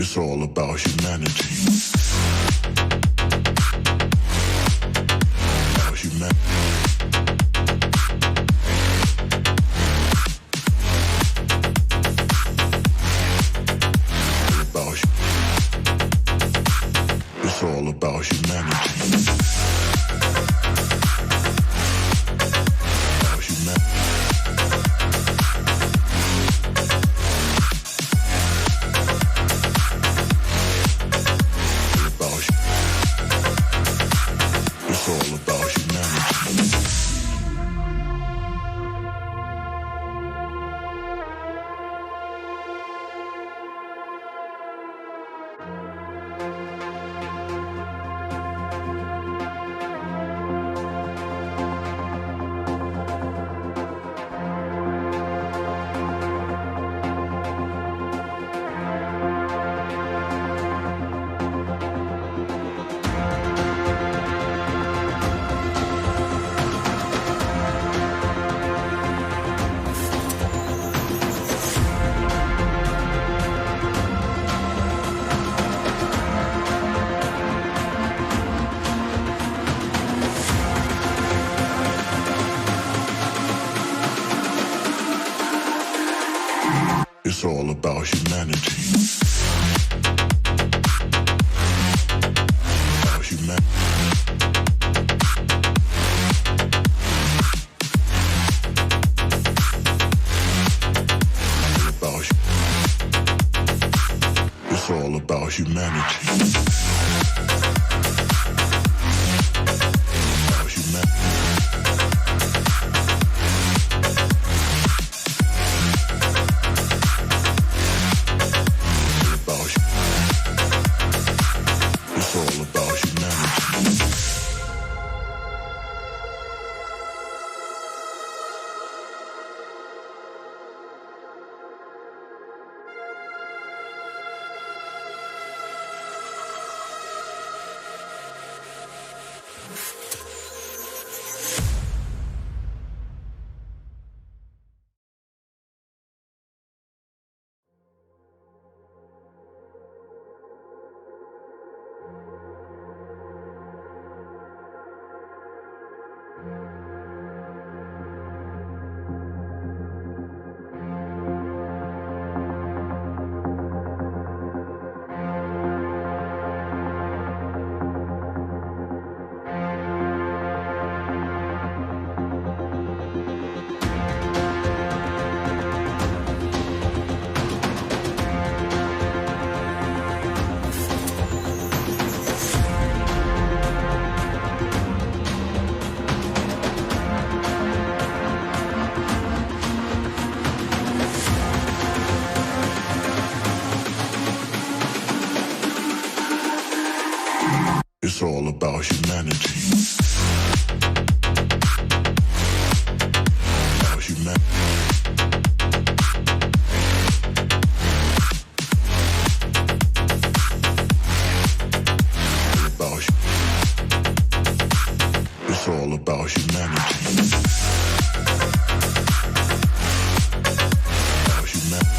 It's all about humanity. About humanity. It's all about humanity. It's all about humanity. About humanity. It's all about humanity. About humanity. It's all about humanity. About humanity. It's all about humanity. About humanity.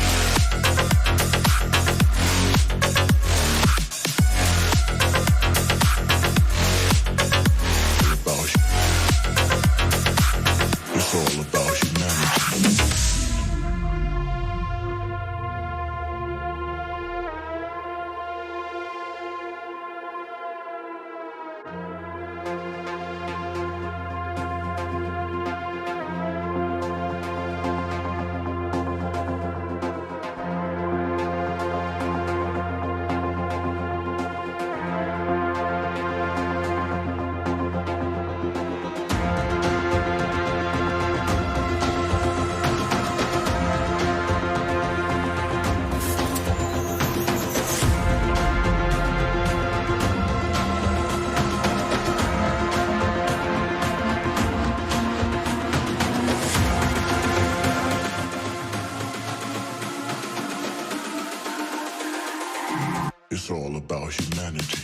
It's all about humanity.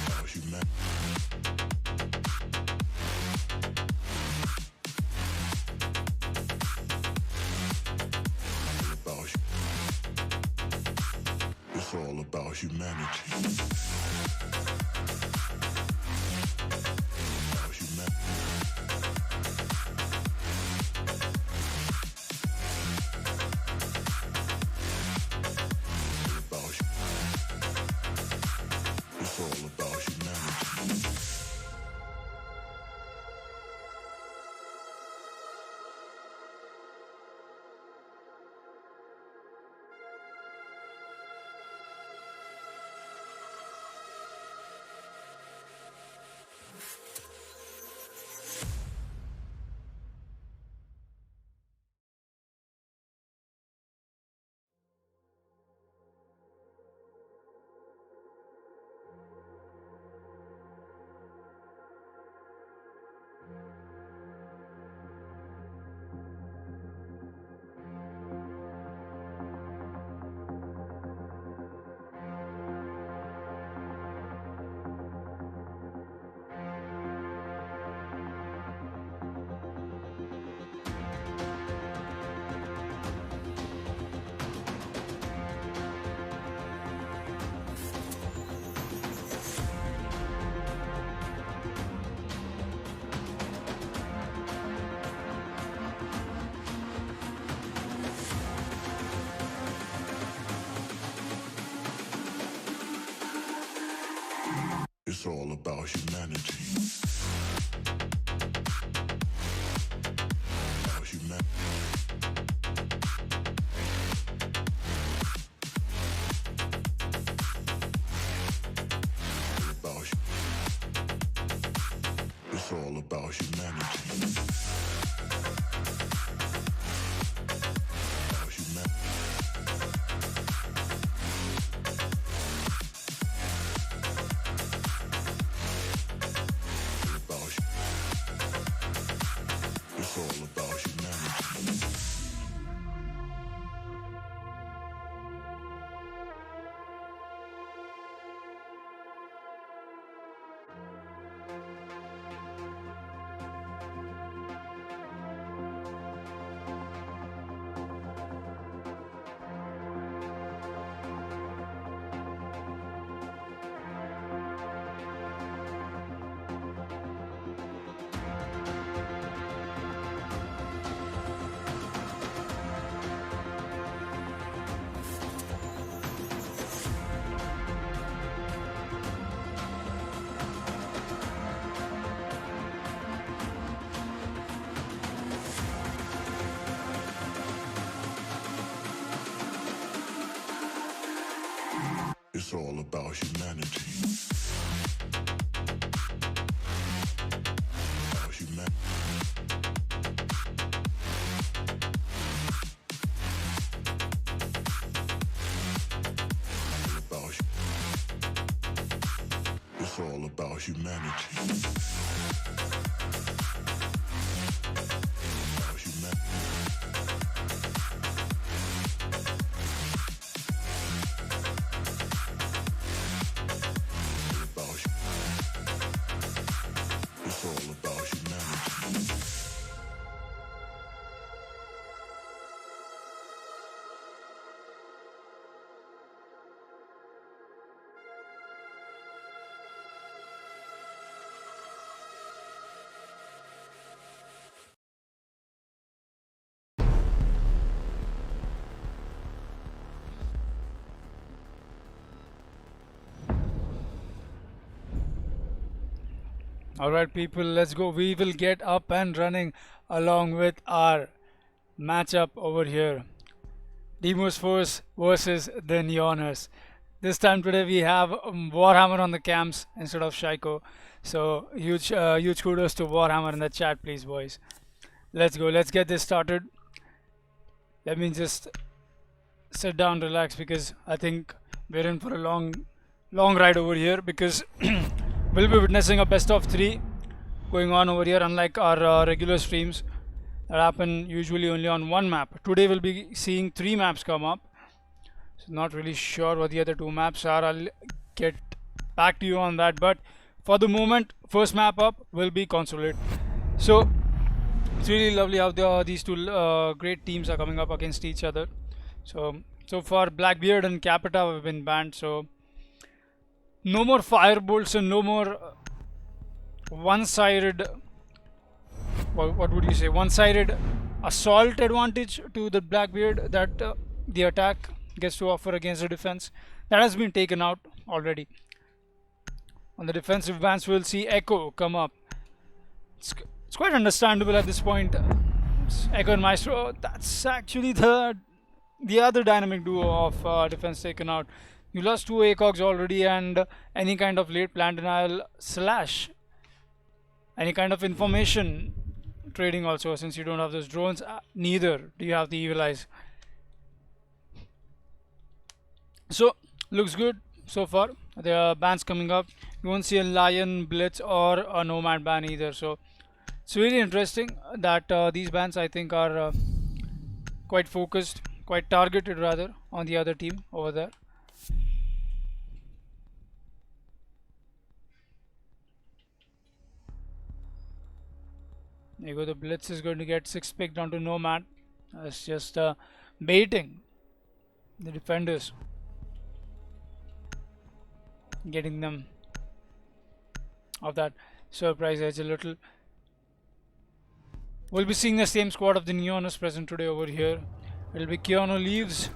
About humanity. It's all about humanity. About humanity. It's all about humanity. It's all about humanity. About humanity. It's all about humanity. About humanity. It's all about humanity. It's all about humanity. About humanity. It's all about humanity. About humanity. It's all about humanity. Alright, people, let's go. We will get up and running along with our matchup over here. Deimos Force versus the Neoners. This time today we have Warhammer on the cams instead of Shaiko. So huge kudos to Warhammer in the chat, please, boys. Let's go. Let's get this started. Let me just sit down, relax, because I think we're in for a long ride over here, because we'll be witnessing a best of 3 going on over here, unlike our regular streams that happen usually only on one map. Today we'll be seeing 3 maps come up. So not really sure what the other 2 maps are. I'll get back to you on that, but for the moment, first map up will be Consulate. So it's really lovely how these two great teams are coming up against each other. So So far, Blackbeard and Capita have been banned, so no more firebolts and no more one-sided, what would you say, one-sided assault advantage to the Blackbeard that the attack gets to offer against the defense. That has been taken out already. On the defensive bans, we'll see Echo come up. It's quite understandable at this point. Echo and Maestro, that's actually the other dynamic duo of defense taken out. You lost 2 ACOGs already, and any kind of late plan denial / any kind of information trading also, since you don't have those drones, neither do you have the evil eyes. So looks good so far. There are bans coming up. You won't see a Lion, Blitz or a Nomad ban either, so it's really interesting that these bans, I think, are quite focused, quite targeted rather, on the other team over there. There you go, the Blitz is going to get 6 picked onto Nomad. That's just baiting the defenders, getting them of that surprise edge a little. We'll be seeing the same squad of the Neonus present today over here. It'll be Keanu Leaves,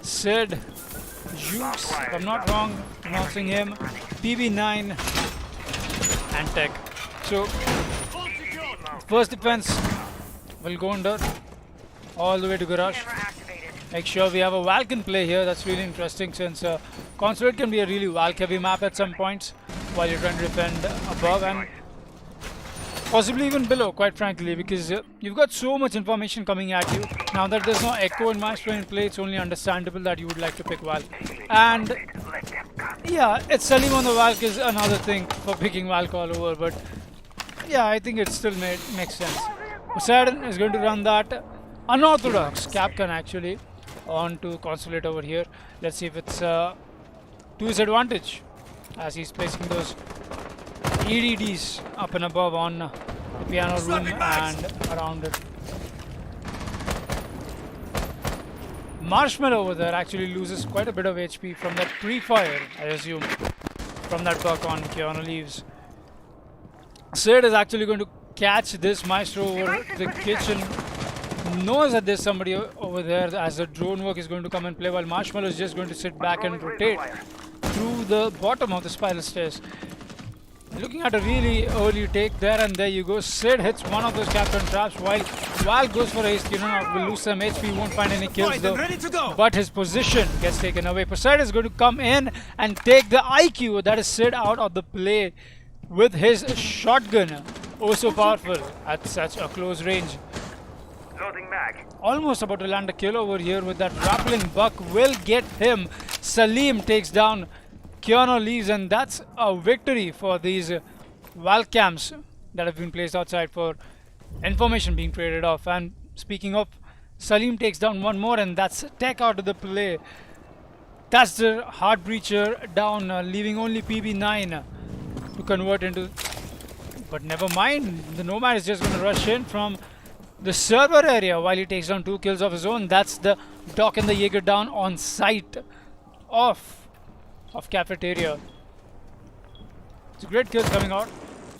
Sid, Jukes, if I'm not wrong pronouncing him, PB9 and Tech. So first defense will go under all the way to Garage. Make sure we have a Valk in play here. That's really interesting, since Consulate can be a really Valk heavy map at some points while you're trying to defend above and possibly even below, quite frankly, because you've got so much information coming at you. Now that there's no Echo and Maestro in play, it's only understandable that you would like to pick Valk. And yeah, it's Salim on the Valk is another thing for picking Valk all over, but yeah, I think it still makes sense. Poseidon is going to run that unorthodox Capcan actually onto Consulate over here. Let's see if it's to his advantage, as he's placing those EDDs up and above on the piano room and around it. Marshmallow over there actually loses quite a bit of HP from that pre-fire, I assume, from that buck on Keanu Leaves. Sid is actually going to catch this Maestro over the kitchen. Knows that there's somebody over there, as the drone work is going to come and play, while Marshmallow is just going to sit back and rotate through the bottom of the spiral stairs. Looking at a really early take there, and there you go. Sid hits one of those Captain traps while Val goes for a haste. Will lose some HP, won't find any kills though. But his position gets taken away. Poseidon is going to come in and take the IQ. That is Sid out of the play with his shotgun. Oh, so powerful at such a close range. Loading mag. Almost about to land a kill over here with that grappling buck. Will get him. Salim takes down Keanu Leaves, and that's a victory for these Valk camps that have been placed outside for information being traded off. And speaking of, Salim takes down one more, and that's Tech out of the play. That's the Heart Breacher down, leaving only PB9 to convert into. But never mind, the Nomad is just going to rush in from the server area while he takes down 2 kills of his own. That's the Doc and the Jaeger down on sight of Cafeteria. It's a great kill coming out.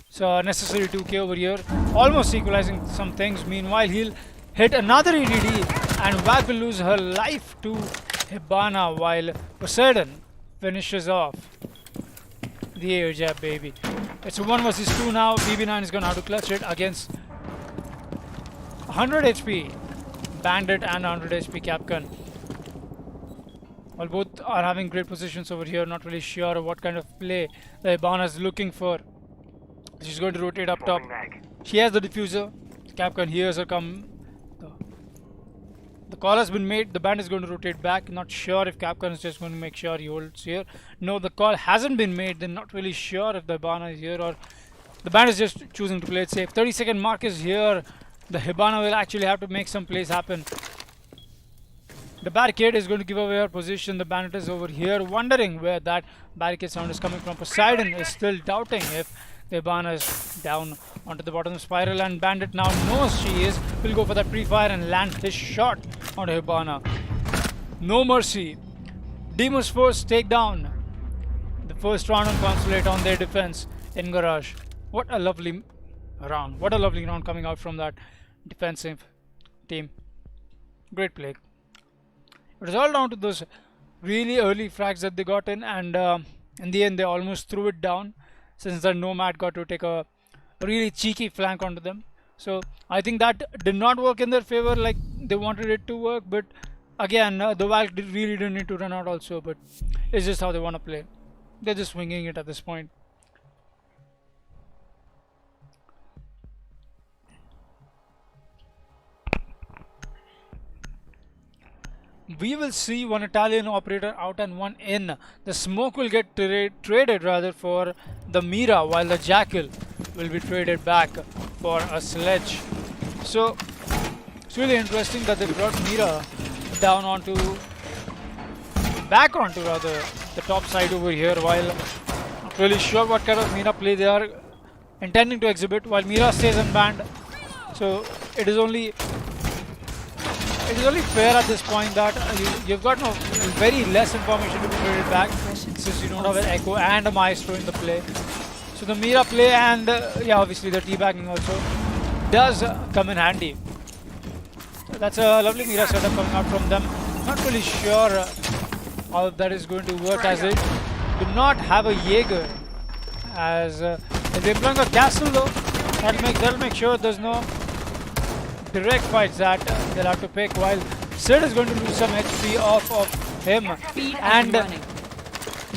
So necessary 2k over here, almost equalizing some things. Meanwhile, he'll hit another EDD and Valk will lose her life to Hibana, while Poseidon finishes off the air jab, baby. It's a 1 versus 2 now. BB9 is going to have to clutch it against 100 HP Bandit and 100 HP Capcan. Well, both are having great positions over here. Not really sure what kind of play the Hibana is looking for. She's going to rotate up top. She has the diffuser. Capcan hears her come. The call has been made. The band is going to rotate back. Not sure if Capcan is just going to make sure he holds here. No, the call hasn't been made. They're not really sure if the Hibana is here, or the band is just choosing to play it safe. 30-second mark is here. The Hibana will actually have to make some plays happen. The barricade is going to give away her position. The bandit is over here wondering where that barricade sound is coming from. Poseidon is still doubting if the Hibana is down onto the bottom of the spiral, and bandit now knows she is. Will go for that pre-fire and land his shot onto Hibana. No mercy. Deimos force take down the first round on Consulate on their defense in Garage. What a lovely round. What a lovely round coming out from that defensive team. Great play. It was all down to those really early frags that they got in, and in the end they almost threw it down since the Nomad got to take a really cheeky flank onto them. So I think that did not work in their favor like they wanted it to work, but again the Valk really didn't need to run out also, but it's just how they want to play. They're just swinging it at this point. We will see one Italian operator out and one in. The smoke will get traded rather for the Mira, while the Jackal will be traded back for a sledge. So it's really interesting that they brought Mira down onto, back onto rather, the top side over here, while not really sure what kind of Mira play they are intending to exhibit, while Mira stays unbanned. So it is only fair at this point that you've got no very less information to be traded back since you don't have an Echo and a Maestro in the play. So the Mira play and yeah, obviously the teabagging also does come in handy. So that's a lovely Mira setup coming out from them. Not really sure how that is going to work, as they do not have a Jaeger. As if they're playing a castle though, that'll make sure there's no direct fights that they'll have to pick, while Sid is going to lose some HP off of him and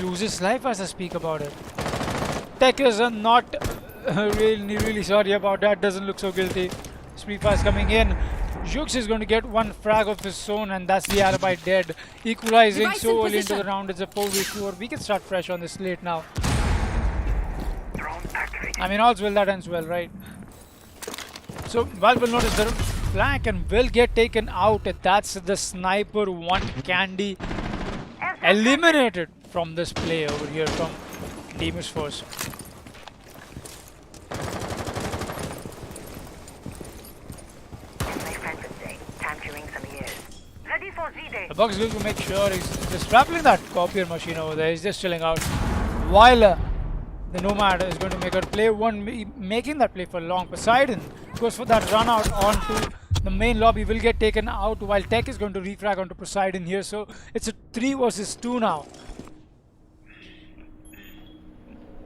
lose his life as I speak about it. Tech is not really sorry about that, doesn't look so guilty. Speedfire is coming in. Jux is going to get one frag of his own, and that's the alibi dead. Equalizing so early into the round. It's a 4v4. We can start fresh on this slate now. I mean, all's well that ends well, right? So Valve will notice the flank and will get taken out. That's the sniper. One candy eliminated from this play over here from Deimos Force. The Buck is going to make sure he's just trapping that copier machine over there. He's just chilling out, while the Nomad is going to make a play one, making that play for long. Poseidon goes for that run out onto the main lobby, will get taken out, while Tech is going to refrag onto Poseidon here. So it's a 3 versus 2 now,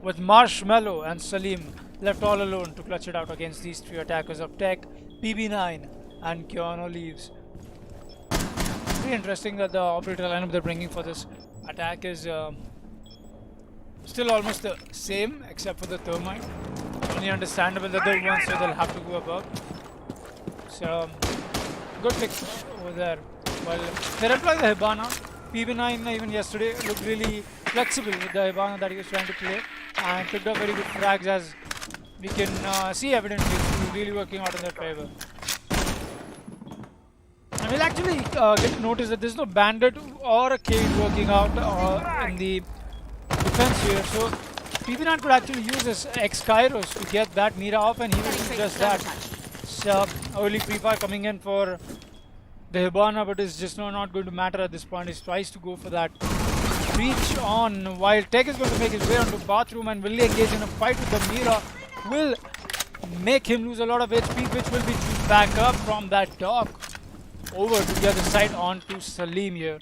with Marshmallow and Salim left all alone to clutch it out against these 3 attackers of Tech, PB9 and Keanu Leaves. Very interesting that the operator lineup they're bringing for this attack is still almost the same except for the Thermite. Only understandable that they're one, so they'll have to go above. So good pick over there. Well, they're employing the Hibana. PB9 even yesterday looked really flexible with the Hibana that he was trying to play, and picked up very good frags, as we can see evidently really working out in their favor. And we'll actually get to notice that there's no Bandit or a Cade working out in the defense here. So PB9 could actually use his X-Kairos to get that Mira off, and he will do just that. So early pre-fire coming in for the Hibana, but it's just not going to matter at this point. He tries to go for that reach on, while Tech is going to make his way onto bathroom and will engage in a fight with the Mira. Will make him lose a lot of HP, which will be chewed back up from that dock over to the other side onto Salim here.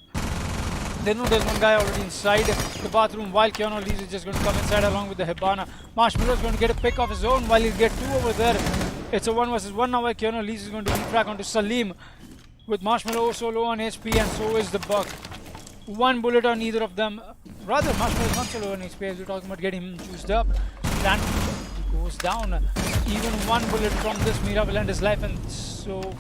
They know there's one guy already inside the bathroom, while Keanu Lees is just going to come inside along with the Hibana. Marshmallow is going to get a pick of his own, while he'll get 2 over there. It's a 1 versus 1 now, where Keanu Lees is going to refrag onto Salim, with Marshmallow so low on HP, and so is the Buck. 1 bullet on either of them. Rather, Marshmallow is not so low on HP, as we're talking about getting him juiced up. And he goes down. Even 1 bullet from this Mira will end his life, and so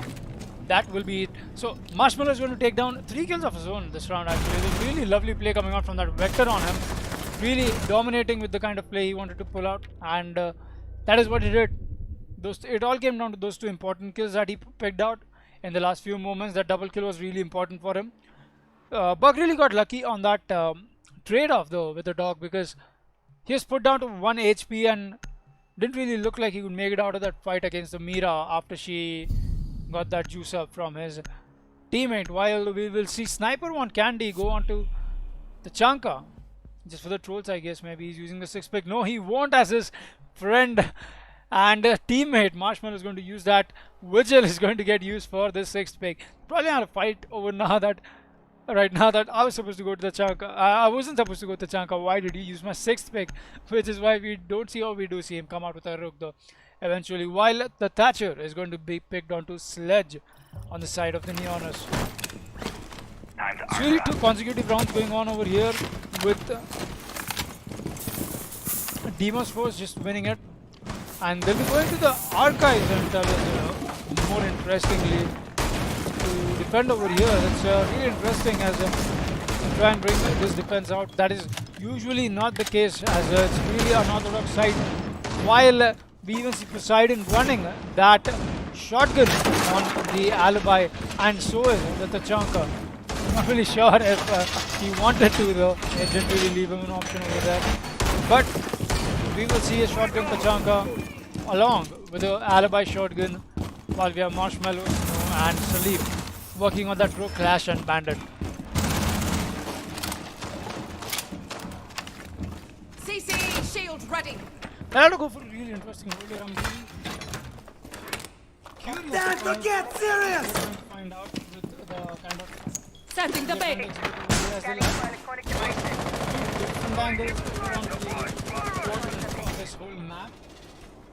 that will be it. So Marshmallow is going to take down 3 kills of his own this round actually. There's a really lovely play coming out from that Vector on him. Really dominating with the kind of play he wanted to pull out, and that is what he did. It all came down to those 2 important kills that he picked out in the last few moments. That double kill was really important for him. Buck really got lucky on that trade-off though with the dog, because he was put down to 1 HP and didn't really look like he would make it out of that fight against the Mira after she got that juice up from his teammate. While we will see Sniper on Candy go on to the Chanka. Just for the trolls, I guess. Maybe he's using the 6-pick. No, he won't, as his friend and teammate Marshmallow is going to use that. Vigil is going to get used for this 6th pick. Probably not a fight over now that right now that I was supposed to go to the Chanka. I wasn't supposed to go to the Chanka. Why did he use my 6th pick? Which is why we don't see, or we do see him come out with a rook though eventually. While the Thatcher is going to be picked onto Sledge on the side of the Neonus. It's really 2 consecutive rounds going on over here with Deimos Force just winning it. And they'll be going to the archives and tell us, more interestingly, to defend over here. That's really interesting as try and bring this defense out. That is usually not the case, as it's really unorthodox side. While we even see Poseidon running that shotgun on the alibi, and so is the Tachanka. Not really sure if he wanted to though. It didn't really leave him an option over there. But we will see a shotgun Tachanka along with the alibi shotgun, while we have Marshmallow, Snow and Salim working on that rook, Clash and Bandit. CC shield ready. I have to go for a really interesting role here. I'm really curious. Time to get serious! Find out with the kind of Sending the bait. Scanning electronic devices. different angles around the quadrant of this whole map,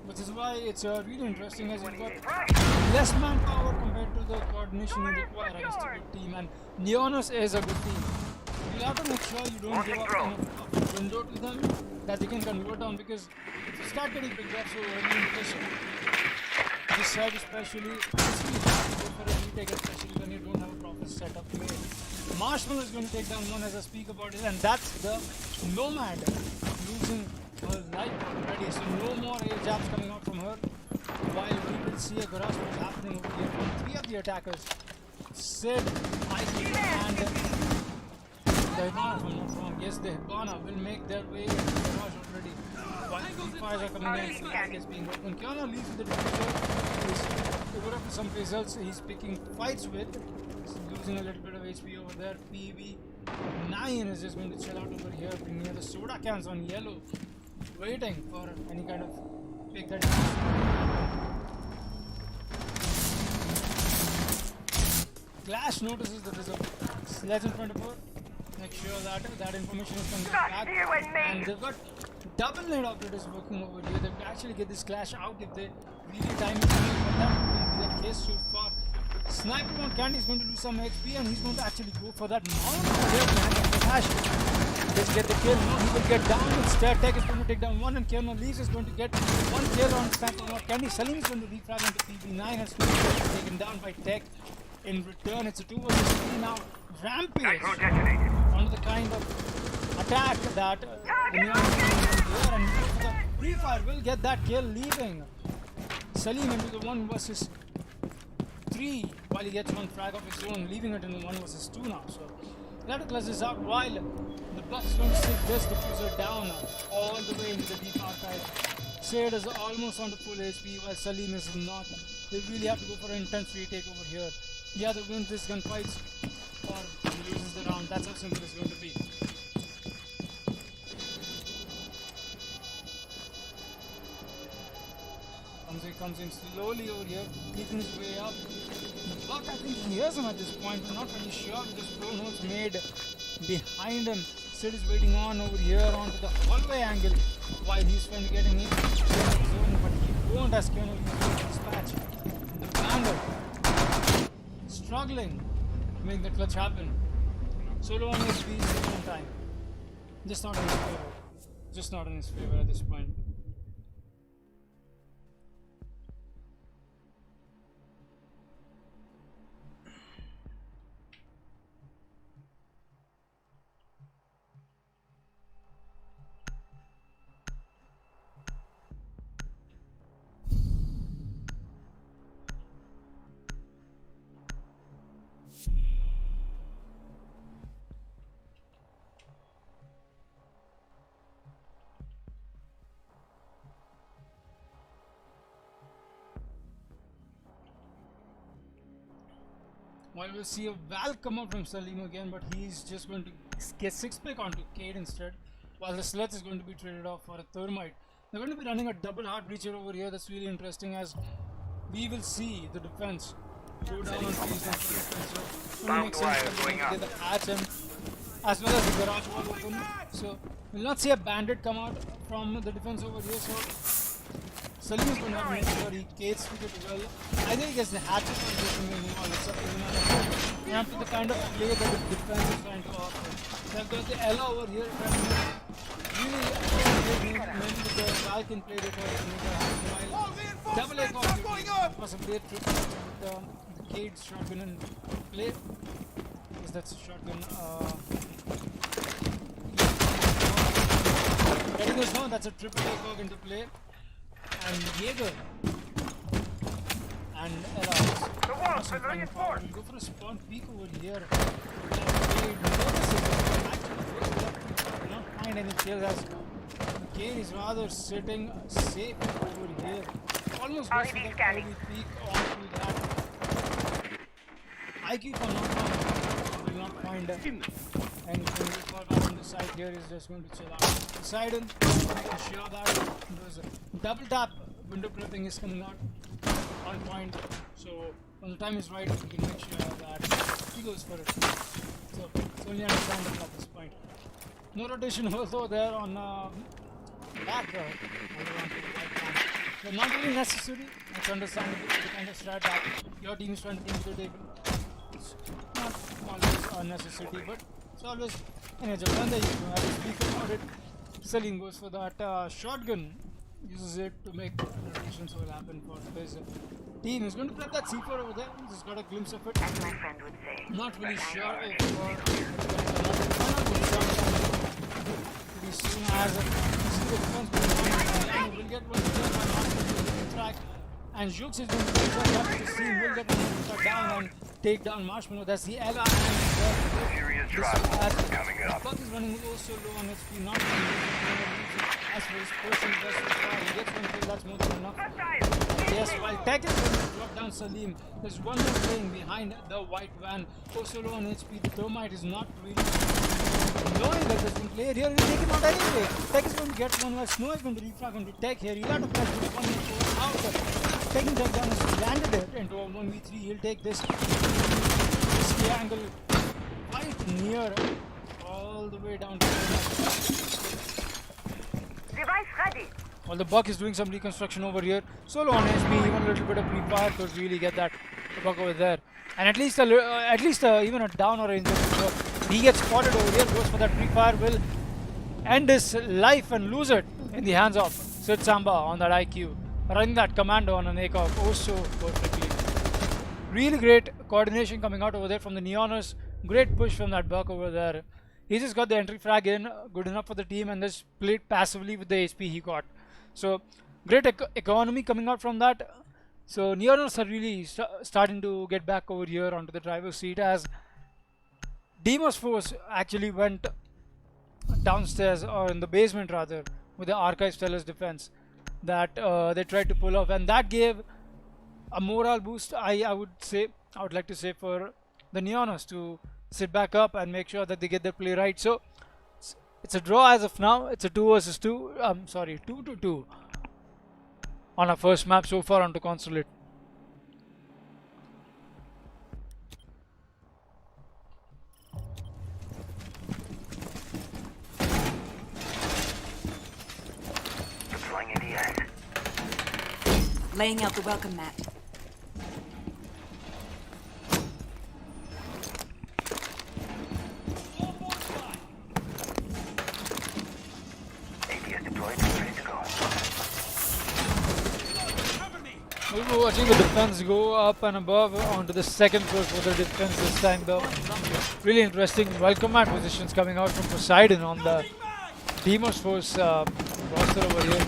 which is why it's really interesting, as you've got less manpower compared to the coordination you require against a good team, and Neonus is a good team. You have to make sure you don't give up enough of a window to them that they can convert on, because if you start getting picked up so early in this side especially, it's really hard to go for a retake, especially when you don't have a proper setup made. Marshmallow is going to take down one as I speak about it, and that's the Nomad losing her life already. So no more air jabs coming out from her, while we will see a garage what's happening over here from 3 of the attackers. Sid, Mikey, and the Hibana, if I'm not wrong. Yes, the Hibana will make their way into the garage already. While Qualifiers are coming in, the is being open. Kiana leaves with the diffuser. He's over up to some results he's picking fights with. He's losing a little bit of HP over there. PB9 is just going to chill out over here, near the soda cans on yellow, waiting for any kind of pick that Clash notices that there's a sledge in front of her. Make sure that that information is coming back. And they've got double nade operators working over here. They could actually get this Clash out if they really time it. But that wouldn't be the case so far. Sniper on Candy is going to lose some HP, and he's going to actually go for that mount over here behind the Clash. Let's get the kill. No, he will get down. Instead, Tech is going to take down one, and Kiana Leaves is going to get one kill on Sniper on Candy. Salim is going to refrag into PB9, and Snoop is going to be taken down by Tech. In return, it's a 2 vs 3 now. Rampage on the kind of attack that the Neon is doing here, and the Free Fire will get that kill, leaving Salim into the 1 vs 3 while he gets one frag of his own, leaving it in the 1 vs 2 now. So we'll have to close this out while the Buff is going to stick this diffuser down all the way into the deep archive. Sayed is almost on the full HP while Salim is not. They really have to go for an intense retake over here. He either wins this gunfights or he loses the round. That's how simple it's going to be. Comes in slowly over here, keeping his way up. The Buck, I think he hears him at this point, but not really sure because pro notes made behind him. Sid is waiting on over here onto the hallway angle while he's trying to get in his zone, but he won't as Keanu dispatch. The Bandit struggling to make the clutch happen. Solo on HP is on time. Just not in his favor. Just not in his favor at this point. While we'll see a Val come out from Salim again, but he's just going to get 6-pick onto Cade instead, while the Sludge is going to be traded off for a Thermite. They're going to be running a double heart breacher over here. That's really interesting, as we will see the defense go down on these defense. So it makes sense that they're going to get the hatch and as well as the garage wall open. So we'll not see a bandit come out from the defense over here. So Salim is going to have to make sure he Cade's ticket well. I think he gets the hatchet on this and after the kind of play that the defense is trying to offer. They've got the Ella over here trying to really maybe the guy can play it while double A possibly a trip with the Cade's shotgun in play. Because that's a shotgun. Letting us know that's a triple A cog into play. And Jaeger and Ella must be playing power. We'll go for a spawn peek over here. Cade not find any kills as Cade is rather sitting safe over here. Almost goes for that early peek onto that. I keep on not will not find anything. We'll fall back on the side here is just going to chill out. Poseidon, making sure that there's a double tap window clipping is coming out on point. So when the time is right, we can make sure that he goes for it. So it's only understandable at this point. No rotation also there on back but not really necessary. It's understandable the kind of strat that your team is trying to bring to the table. It's not always a necessity, but it's always an edge. When they speak about it, Salim goes for that shotgun, uses it to make rotations will happen for his team. He's going to play that C4 over there. He's just got a glimpse of it. As my friend would say. Not really sure if pretty soon as a will get one track and Jukes is going to be up to see will get one down and take down Marshmallow. That's the Ella and Serious trouble coming up. Buck is running also low on HP, not as for his person best so far. He gets one kill, that's more than enough. Yes, while Tech is going to drop down Salim, there's one more playing behind the white van. Also low on HP, the Thermite is not really knowing that there's been played here. He'll take him out anyway. Tech is going to get one while Snow is going to refrag onto Tech here. He'll have to press with 1v4 out. Taking Tech down, he's landed it into a 1v3. He'll take this angle quite near all the way down to the Device ready. while the Buck is doing some reconstruction over here. Solo on HP, even a little bit of pre-fire could really get that Buck over there. And at least even a down or injury. So he gets spotted over here, goes for that pre-fire, will end his life and lose it in the hands of Sid Samba on that IQ. Running that commando on an ACOG oh so perfectly. Really great coordination coming out over there from the Neoners. Great push from that Buck over there. He just got the entry frag in, good enough for the team, and just played passively with the HP he got. So great economy coming out from that. So Neoners are really starting to get back over here onto the driver's seat, as Deimos Force actually went downstairs, or in the basement rather, with the Archive Stellar's defense that they tried to pull off, and that gave a morale boost. I would like to say for the Neoners to sit back up and make sure that they get their play right. So it's a draw as of now. It's a 2 versus 2. 2-2 on our first map so far onto Consulate. Deploying ADS. Laying out the welcome mat. ADS deployed and ready to go. We'll be watching the defense go up and above onto the second floor for the defense this time though. Really interesting welcome mat positions coming out from Poseidon on the Deimos Force roster over here.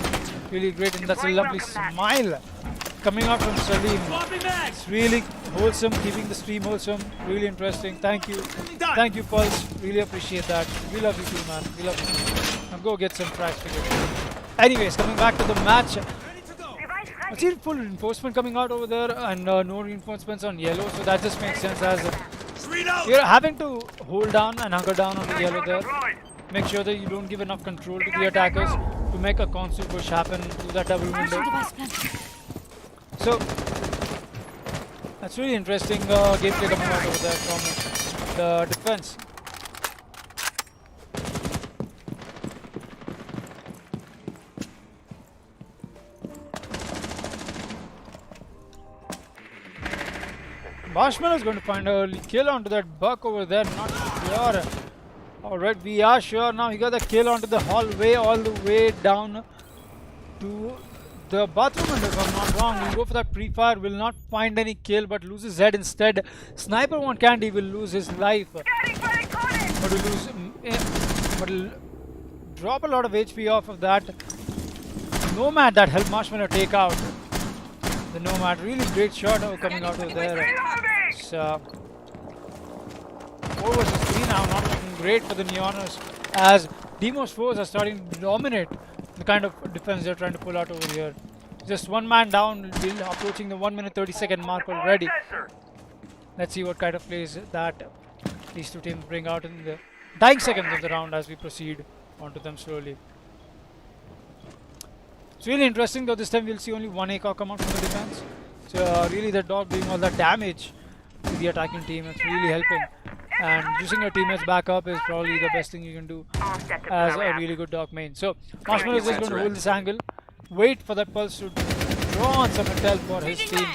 Really great, and that's a lovely smile coming out from Salim. It's really wholesome, keeping the stream wholesome. Really interesting. Thank you. Thank you, Pulse. Really appreciate that. We love you too, man. We love you. Now go get some tracks figured. Anyways, coming back to the match. I see full reinforcement coming out over there and no reinforcements on yellow, so that just makes sense as you're having to hold down and hunker down on the yellow there. Make sure that you don't give enough control to the attackers to make a constant push happen through that double window. So that's really interesting gameplay coming out over there from the defense. Marshmallow is going to find a kill onto that buck over there, not sure. Alright, we are sure now. He got the kill onto the hallway all the way down to the bathroom, and if I'm not wrong, he'll go for that pre-fire, will not find any kill but lose his head instead. Sniper One Candy will lose his life, but he'll drop a lot of HP off of that Nomad that helped Marshmallow take out the Nomad. Really great shot coming out of there. So 4 versus 3 now, not looking great for the Neoners as Deimos foes are starting to dominate the kind of defense they're trying to pull out over here. Just one man down, approaching the 1 minute 30-second mark already. Let's see what kind of plays that these two teams bring out in the dying seconds of the round as we proceed onto them slowly. It's really interesting though. This time we'll see only one ACOG come out from the defense. So really the dog doing all that damage to the attacking team. It's really helping. And using your teammates back up is probably the best thing you can do as a really good dog main. So Marshmallow is just going to hold this angle, wait for that pulse to draw on some intel for his team.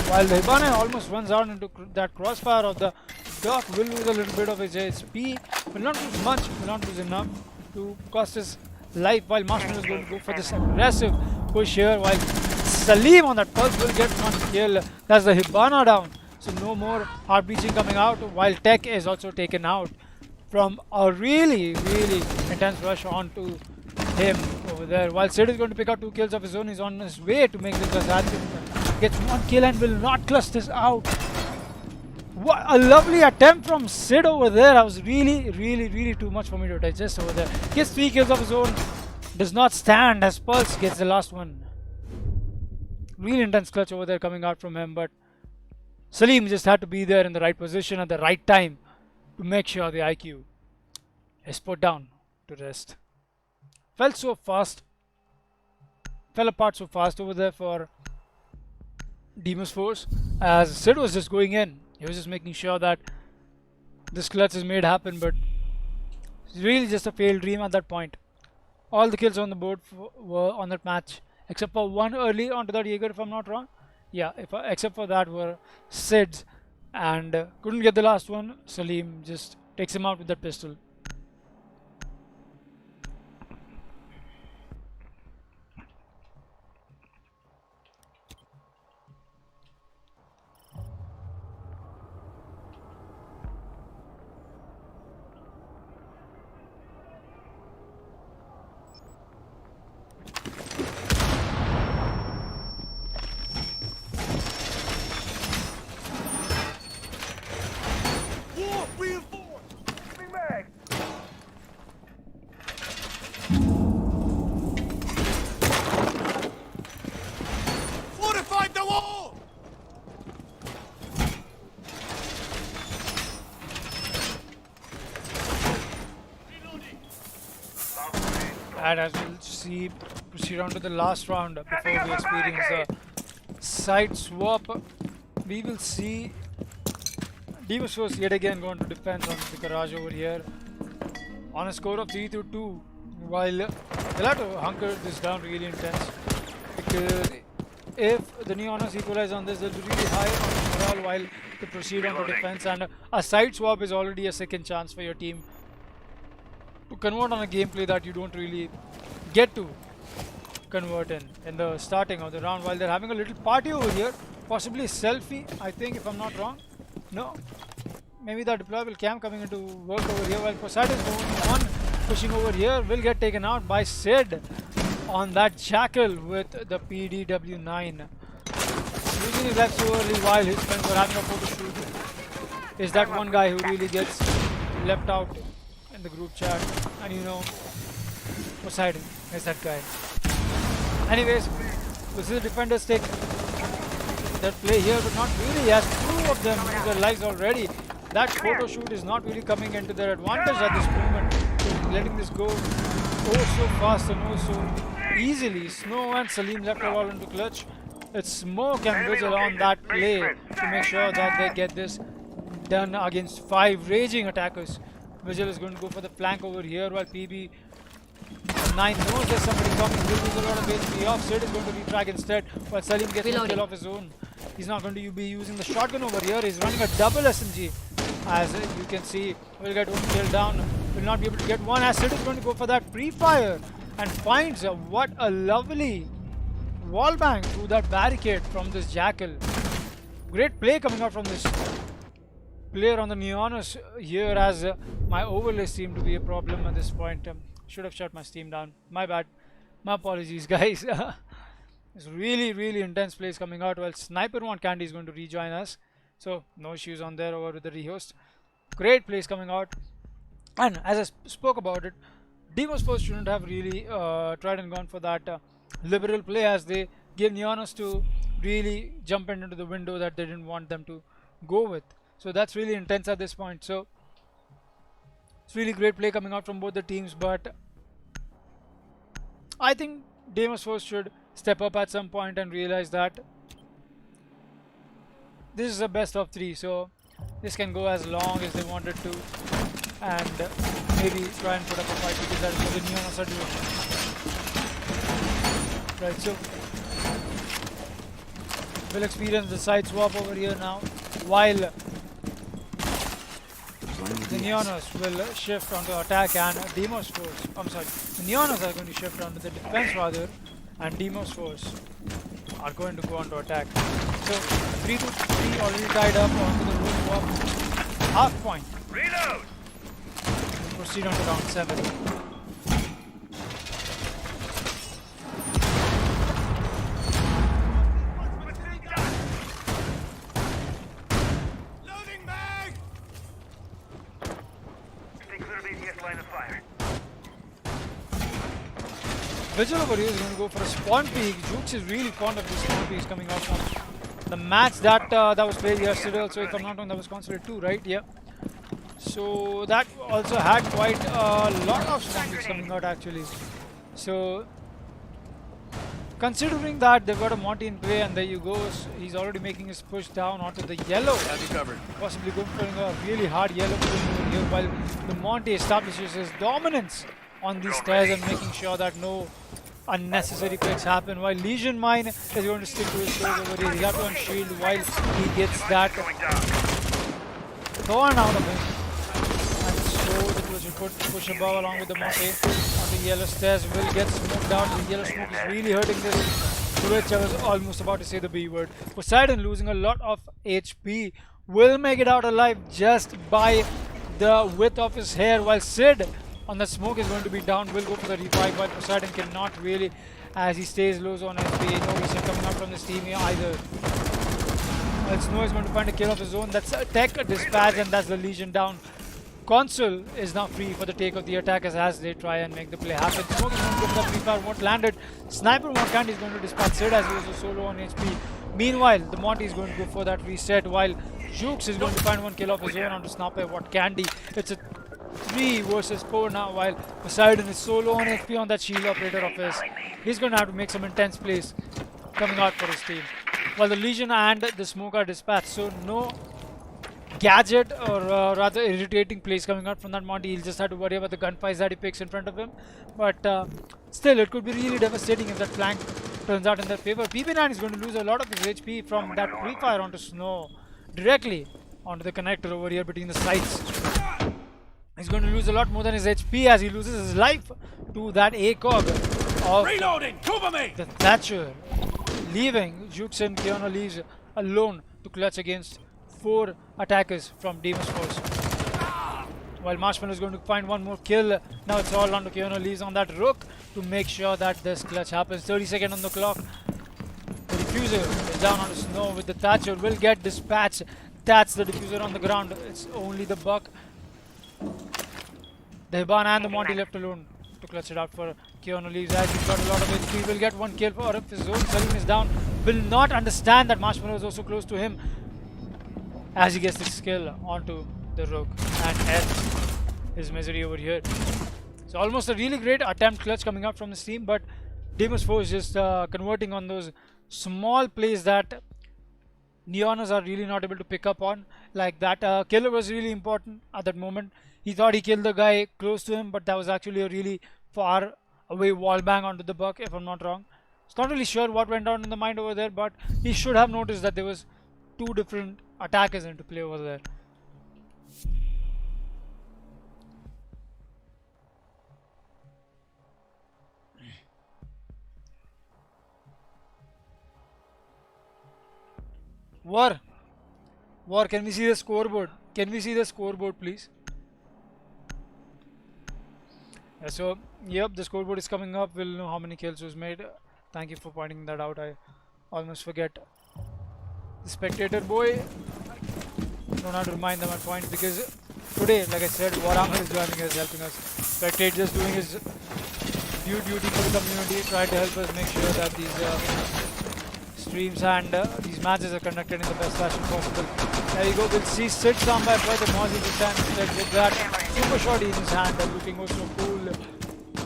While the Hibana almost runs out into that crossfire of the dog, will lose a little bit of his HP, will not lose much, will not lose enough to cost his life, while Marshmallow is going to go for this aggressive push here, while Salim on that pulse will get one kill. That's the Hibana down. So no more heart breaching coming out, while Tech is also taken out from a really intense rush onto him over there. While Sid is going to pick out 2 kills of his own, he's on his way to make this clutch. Gets 1 kill and will not clutch this out. What a lovely attempt from Sid over there. That was really too much for me to digest over there. Gets 3 kills of his own, does not stand as Pulse gets the last one. Really intense clutch over there coming out from him, but Salim just had to be there in the right position at the right time to make sure the IQ is put down to rest. Fell so fast, fell apart so fast over there for Deimos Force as Sid was just going in. He was just making sure that this clutch is made happen, but it's really just a failed dream at that point. All the kills on the board were on that match, except for one early onto that Jaeger, if I'm not wrong. Yeah, except for that were Sid's, and couldn't get the last one. Salim just takes him out with that pistol. And as we'll see, proceed on to the last round before we experience the side swap, we will see Deimos Force yet again going to defense on the garage over here on a score of 3-2, while they'll have to hunker this down really intense, because if the Neoners equalize on this, they'll be really high on morale while they proceed on to defense, and a side swap is already a second chance for your team to convert on a gameplay that you don't really get to convert in the starting of the round, while they're having a little party over here, possibly a selfie, I think, if I'm not wrong. No, maybe the deployable cam coming into work over here, while Poseidon is the only one pushing over here, will get taken out by Sid on that Jackal with the PDW9. Losing his left so early while his friends were having a photo shoot is that one guy who really gets left out in the group chat, and you know, Poseidon is that guy. Anyways, We'll see the defenders take that play here, but not really. He has two of them in their lives already. That photo shoot is not really coming into their advantage at this moment. So letting this go so fast and so easily. Snow and Salim left it all into clutch. It's Smoke and Vigil on that play to make sure that they get this done against 5 raging attackers. Vigil is going to go for the flank over here while PB 9 knows there's somebody coming. Will lose a lot of HP off. Sid is going to retrack instead while Salim gets a kill off his own. He's not going to be using the shotgun over here. He's running a double SMG. As you can see, will get one kill down. Will not be able to get one as Sid is going to go for that pre-fire and finds what a lovely wallbang through that barricade from this Jackal. Great play coming out from this player on the Neonos here as my overlays seem to be a problem at this point. Should have shut my Steam down. My bad. My apologies, guys. It's really intense plays coming out while Sniper One Candy is going to rejoin us. So no issues on there over with the rehost. Great plays coming out. And as I spoke about it, Deimos first shouldn't have really tried and gone for that liberal play as they gave Neonos to really jump into the window that they didn't want them to go with. So that's really intense at this point. So it's really great play coming out from both the teams, but I think Deimos first should step up at some point and realize that this is a best of 3, so this can go as long as they wanted to, and maybe try and put up a fight because that is what the Neonos are doing. Right, so we'll experience the side swap over here now, while the Neonos will shift onto attack and Deimos force. I'm sorry, the Neonos are going to shift onto the defense rather, and Deimos force are going to go onto attack. So 3 to 3 already tied up onto the roof swap. Half point. Reload! We'll proceed on to round 7. Loading bag! Stay clear of ATS line of fire. Vigil over here is going to go for a spawn peek. Jukes is really fond of these spawn peeks coming out from the match that that was played yesterday. So if I'm not wrong, that was considered 2, right? Yeah. So that also had quite a lot of spawn peeks coming out actually. So considering that they've got a Monty in play, and there you go, he's already making his push down onto the yellow. Have you covered? Possibly going for a really hard yellow over here while the Monty establishes his dominance on these stairs and making sure that no unnecessary picks happen, while Legion Mine is going to stick to his toes over here. He's up on shield while he gets that torn out of him. And so the Twitch will push above along with the Monte on the yellow stairs. Will get smoked down. The yellow smoke is really hurting this Twitch. I was almost about to say the B word. Poseidon losing a lot of HP will make it out alive just by the width of his hair, while Sid on the smoke is going to be down. Will go for the revive while Poseidon cannot really, as he stays low on HP. No reason coming out from this team here either. Well, Snow is going to find a kill of his own. That's a tech dispatch, and that's the Legion down. Consul is now free for the take of the attackers as they try and make the play happen. Smoke is going to go for the free fire, won't land it. Sniper One Candy is going to dispatch Sid as he was so low on HP. Meanwhile, the Monty is going to go for that reset, while Jukes is going to find 1 kill of his own onto Sniper One Candy. It's a 3 versus 4 now, while Poseidon is so low on HP on that shield operator of his. He's going to have to make some intense plays coming out for his team. While the Legion and the Smoke are dispatched, so no gadget or rather irritating plays coming out from that Monty. He'll just have to worry about the gunfires that he picks in front of him. But still, it could be really devastating if that flank turns out in their favor. PB9 is going to lose a lot of his HP from that pre-fire onto Snow, directly onto the connector over here between the sides. He's going to lose a lot more than his HP as he loses his life to that ACOG of Reloading! Cover me! the Thatcher, leaving Jukes and Keanu leaves alone to clutch against 4 attackers from Deimos Force. While Marshmallow is going to find 1 more kill. Now it's all on to Keanu leaves on that Rook to make sure that this clutch happens. 30 seconds on the clock. The diffuser is down on the Snow with the Thatcher. Will get dispatched. That's the diffuser on the ground. It's only the Buck, the Hibana and the Monty left alone to to clutch it out for Keanu Reeves as he's got a lot of HP. Will get one kill for his own. Salim is down. Will not understand that Marshmallow is also close to him as he gets this kill onto the Rook and ends his misery over here. So almost a really great attempt clutch coming out from this team, but Deimos 4 is just converting on those small plays that Neonas are really not able to pick up on. Like that killer was really important at that moment. He thought he killed the guy close to him, but that was actually a really far away wall bang onto the buck, if I'm not wrong. It's not really sure what went on in the mind over there, but he should have noticed that there was two different attackers into play over there. War, can we see the scoreboard? Can we see the scoreboard, please? Yeah, so, yep, the scoreboard is coming up. We'll know how many kills was made. Thank you for pointing that out. I almost forget. The spectator boy, I don't have to remind them at points because today, like I said, Warhammer is joining us, helping us. Spectator just doing his due duty for the community, trying to help us make sure that these streams and these matches are conducted in the best fashion possible. There you go, we'll see Sid Samba by the Mozzie this time with that super shot in his hand, looking also cool.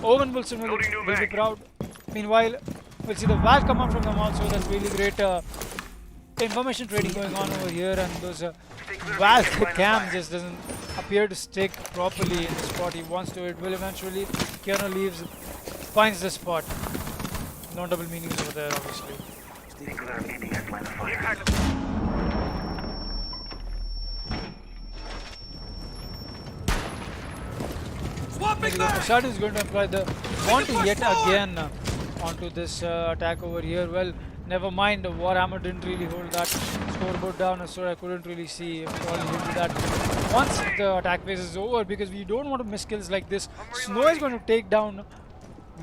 Owen Wilson will be proud. Meanwhile, we'll see the Val come out from them also. That's really great information trading going on over here, and those Val cam just doesn't appear to stick properly in the spot he wants to. It will eventually. Keanu leaves, finds the spot. No double meanings over there, obviously. Poseidon is going to apply the bounty yet again onto this attack over here. Well, never mind, Warhammer didn't really hold that scoreboard down, so I couldn't really see falling into that once the attack phase is over, because we don't want to miss kills like this. Snow is going to take down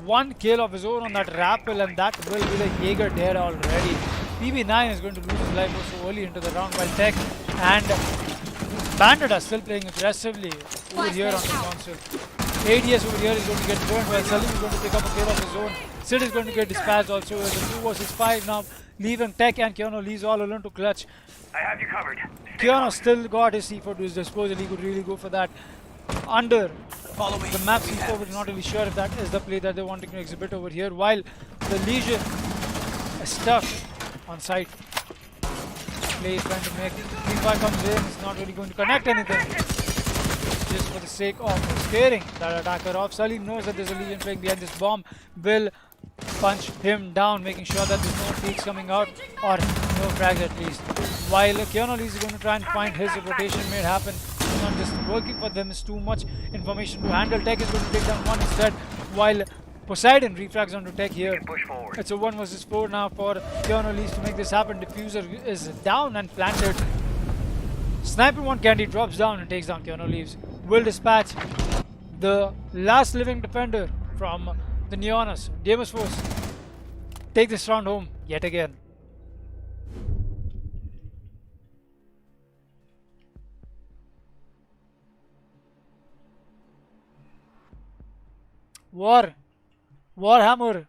one kill of his own on that rappel, and that will be the Jaeger dead already. PB9 is going to lose his life also early into the round, while Tech and Bandit are still playing aggressively over here on the console. ADS over here is going to get burned, while Salim is going to pick up a kill of his own. Sid is going to get dispatched also with the 2 versus 5 now, leaving Tech and Keanu leaves all alone to clutch. I have you covered. Keanu still got his C4 to his disposal. He could really go for that under the map C4, but not really sure if that is the play that they're wanting to exhibit over here, while the Legion is stuck on site. Play is trying to make. P5 comes in, it's not really going to connect anything. Just for the sake of scaring that attacker off. Salim knows that there's a Legion playing behind this bomb. Will punch him down, making sure that there's no peaks coming out, or no frags at least. While Keanu is going to try and find his rotation made happen. It's not just working for them, it's too much information to handle. Tech is going to take down one instead, while Poseidon refrags onto Tech here. It's a 1 versus 4 now for Keanu to make this happen. Diffuser is down and planted. Sniper 1 Candy drops down and takes down Keanu. Will dispatch the last living defender from the Neonas. Deimos Force take this round home yet again. Warhammer.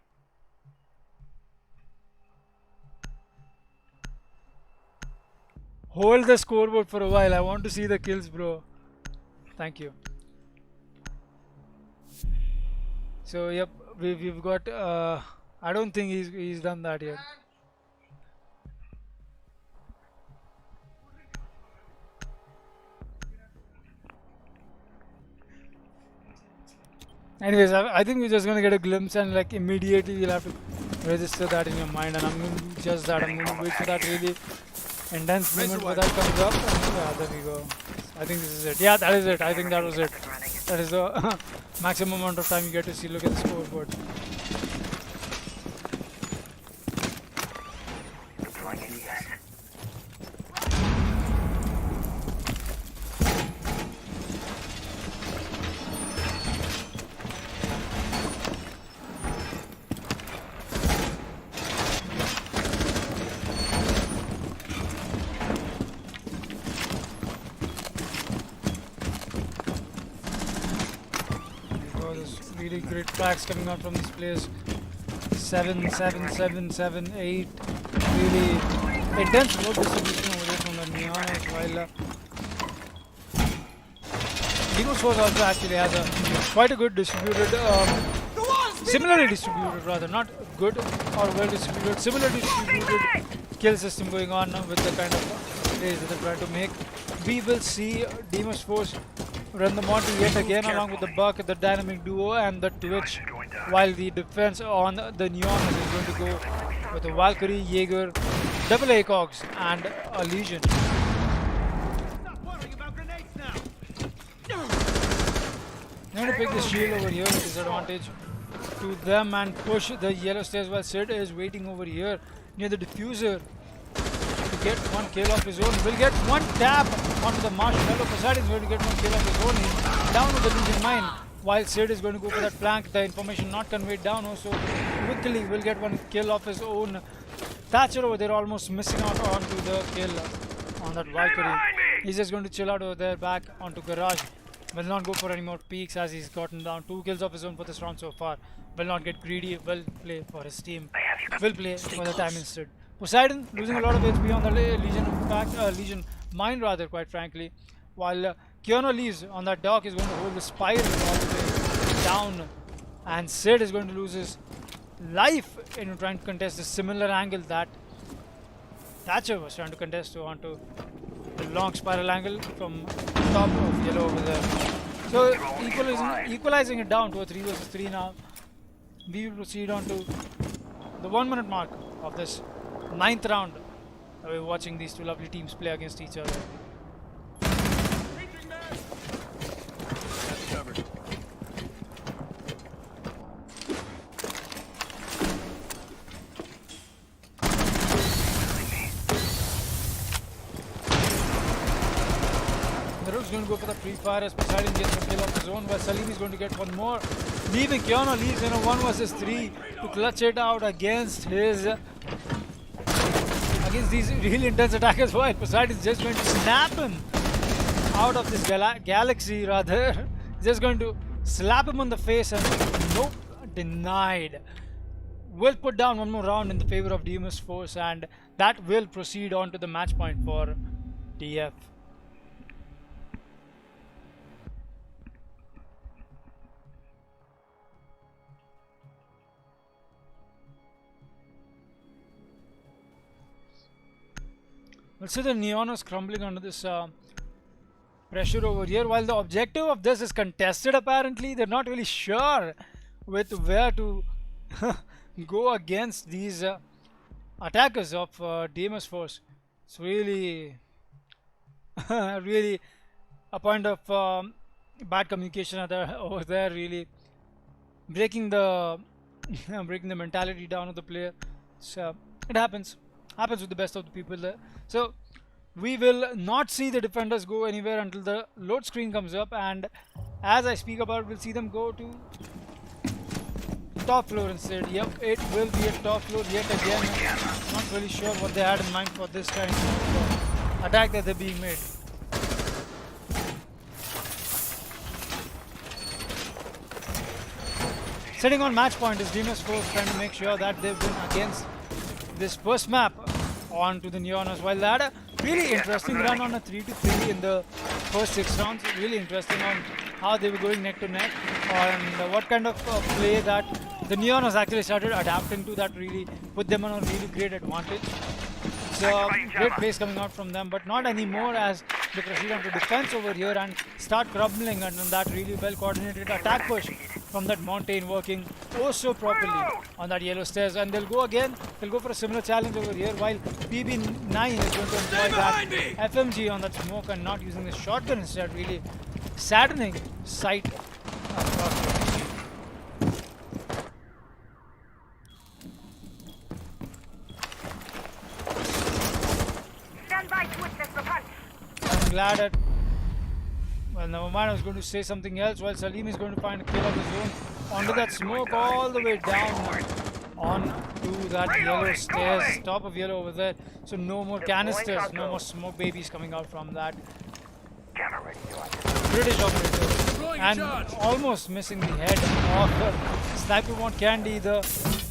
Hold the scoreboard for a while. I want to see the kills, bro. Thank you. So yep, we've got. I don't think he's done that yet. Anyways, I think we're just gonna get a glimpse, and like immediately you'll have to register that in your mind, and I'm going to just that. I'm going to wait for that really intense moment where that comes up, and yeah, there we go. I think this is it. Yeah, that is it. I think that was it. That is the maximum amount of time you get to see. Look at the scoreboard. Oh, there's really great tracks coming out from these players. 7, 7, 7, 7, 8. Really intense load distribution over there from the Neonos, while Deimos Force also actually has a quite a good distributed, similarly distributed rather, not good or well distributed, similarly distributed kill system going on with the kind of plays that they're trying to make. We will see Deimos Force run the Monty yet again along with the Buck, the Dynamic Duo and the Twitch, while the defense on the Neon is going to go with a Valkyrie, Jaeger, double ACOGs and a Legion. I'm going to pick the shield over here with disadvantage to them and push the yellow stairs while Sid is waiting over here near the diffuser to get one kill of his own. Will get one tap onto the marshmallow. Poseidon is going to get one kill of his own. He's down with the Legion mine while Sid is going to go for that flank. The information not conveyed down also quickly will get one kill of his own. Thatcher over there almost missing out onto the kill on that Valkyrie. He's just going to chill out over there back onto Garage. Will not go for any more peaks as he's gotten down 2 kills of his own for this round so far. Will not get greedy, will play for his team. Will play for the time instead. Poseidon losing a lot of HP on the Legion mine rather, quite frankly. While Keanu leaves on that dock, is going to hold the spiral all the way down. And Sid is going to lose his life in trying to contest a similar angle that Thatcher was trying to contest onto the long spiral angle from top of yellow over there. So equalizing it down to a 3 versus 3 now. We will proceed on to the 1 minute mark of this 9th round. We're watching these two lovely teams play against each other. Going to go for the free fire as Poseidon gets a kill of his own, while Salim is going to get one more, leaving Keanu leaves in a 1 versus 3 to clutch it out against these really intense attackers, while Poseidon is just going to snap him out of this galaxy rather. Just going to slap him on the face and nope, denied. Will put down one more round in the favor of Deimos Force, and that will proceed on to the match point for DF. We'll see the Neonos crumbling under this pressure over here. While the objective of this is contested, apparently they're not really sure with where to go against these attackers of Deimos Force. It's really, really a point of bad communication over there. Really breaking the mentality down of the player. So it happens with the best of the people there. So we will not see the defenders go anywhere until the load screen comes up, and as I speak about, we'll see them go to top floor instead. Yep, it will be a top floor yet again. Not really sure what they had in mind for this kind of attack that they're being made. Sitting on match point is Deimos Force, trying to make sure that they win against this first map onto the Neonos, while they had a really interesting run on a 3-3 in the first 6 rounds. Really interesting on how they were going neck to neck and what kind of play that the Neonos actually started adapting to that really put them on a really great advantage. It's a great plays coming out from them, but not anymore as they proceed on to defense over here and start crumbling under that really well coordinated attack push from that Mountain working oh so properly on that yellow stairs. And they'll go again, they'll go for a similar challenge over here, while PB9 is going to employ that FMG on that smoke and not using the shotgun instead. Really saddening sight. Stand by to witness the punch. I'm glad that, well, never mind, I was going to say something else, while Salim is going to find a kill of his own onto that smoke all the way down onto that yellow stairs, top of yellow over there. So no more canisters, no more smoke babies coming out from that British operator. and almost missing the head of Sniper One Candy. The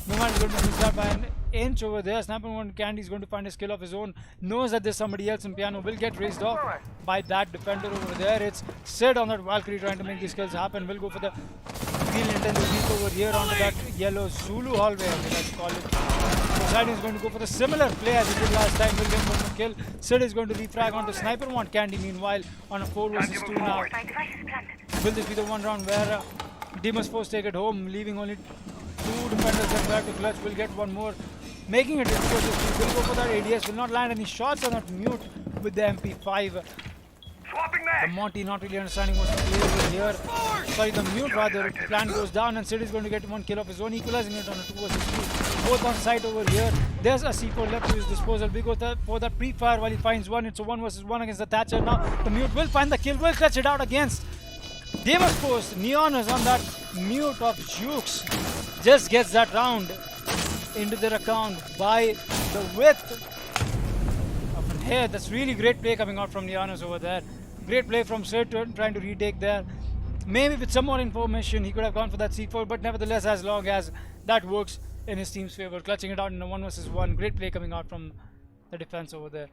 Numan is going to miss that by an inch over there. Sniper One Candy is going to find a skill of his own. Knows that there's somebody else in piano. Will get raised off by that defender over there. It's Sid on that Valkyrie trying to make these kills happen. Will go for the field intensive leap over here onto that yellow Zulu hallway, I like to call it. Poseidon is going to go for the similar play as he did last time. Will get one kill. Sid is going to refrag onto Sniper One Candy. Meanwhile, on a 4 versus 2 now. Will this be the one round where Deimos Force take it home, leaving only 2 defenders that have to clutch? Will get one more, making it difficult. Will go for that ADS. Will not land any shots on that mute with the MP5. Swapping The mag. Monty not really understanding what's the play over here. Sorry, the mute rather. Plan goes down and Sid is going to get one kill of his own, equalizing it on a 2 versus 2. Both on site over here. There's a C4 left to his disposal. We go for that pre-fire while he finds one. It's a 1 versus 1 against the Thatcher. Now the mute will find the kill. Will clutch it out against Deimos Force. Neon is on that mute of Jukes. Just gets that round into their account by the width of an hair. That's really great play coming out from Neonos over there. Great play from Sid trying to retake there. Maybe with some more information he could have gone for that C4, but nevertheless, as long as that works in his team's favor, clutching it out in a 1 versus 1. Great play coming out from the defense over there.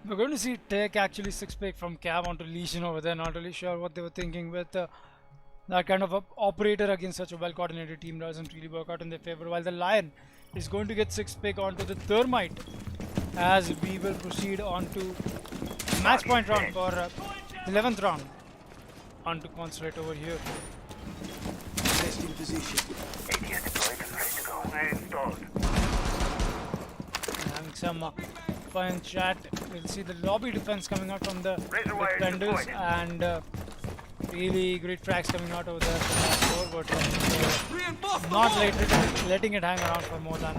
We're going to see Tech actually 6-pick from Cab onto Legion over there. Not really sure what they were thinking with that kind of a operator against such a well-coordinated team. Doesn't really work out in their favor. While the Lion is going to get 6-pick onto the Thermite as we will proceed on to match point round for 11th round onto Consulate over here. Testing position. ATS deployed and ready to go. I installed. Having some fun in chat. We'll see the lobby defense coming out from the Razor wire defenders deployed. and really great tracks coming out over there from that forward. Not letting it hang around for more than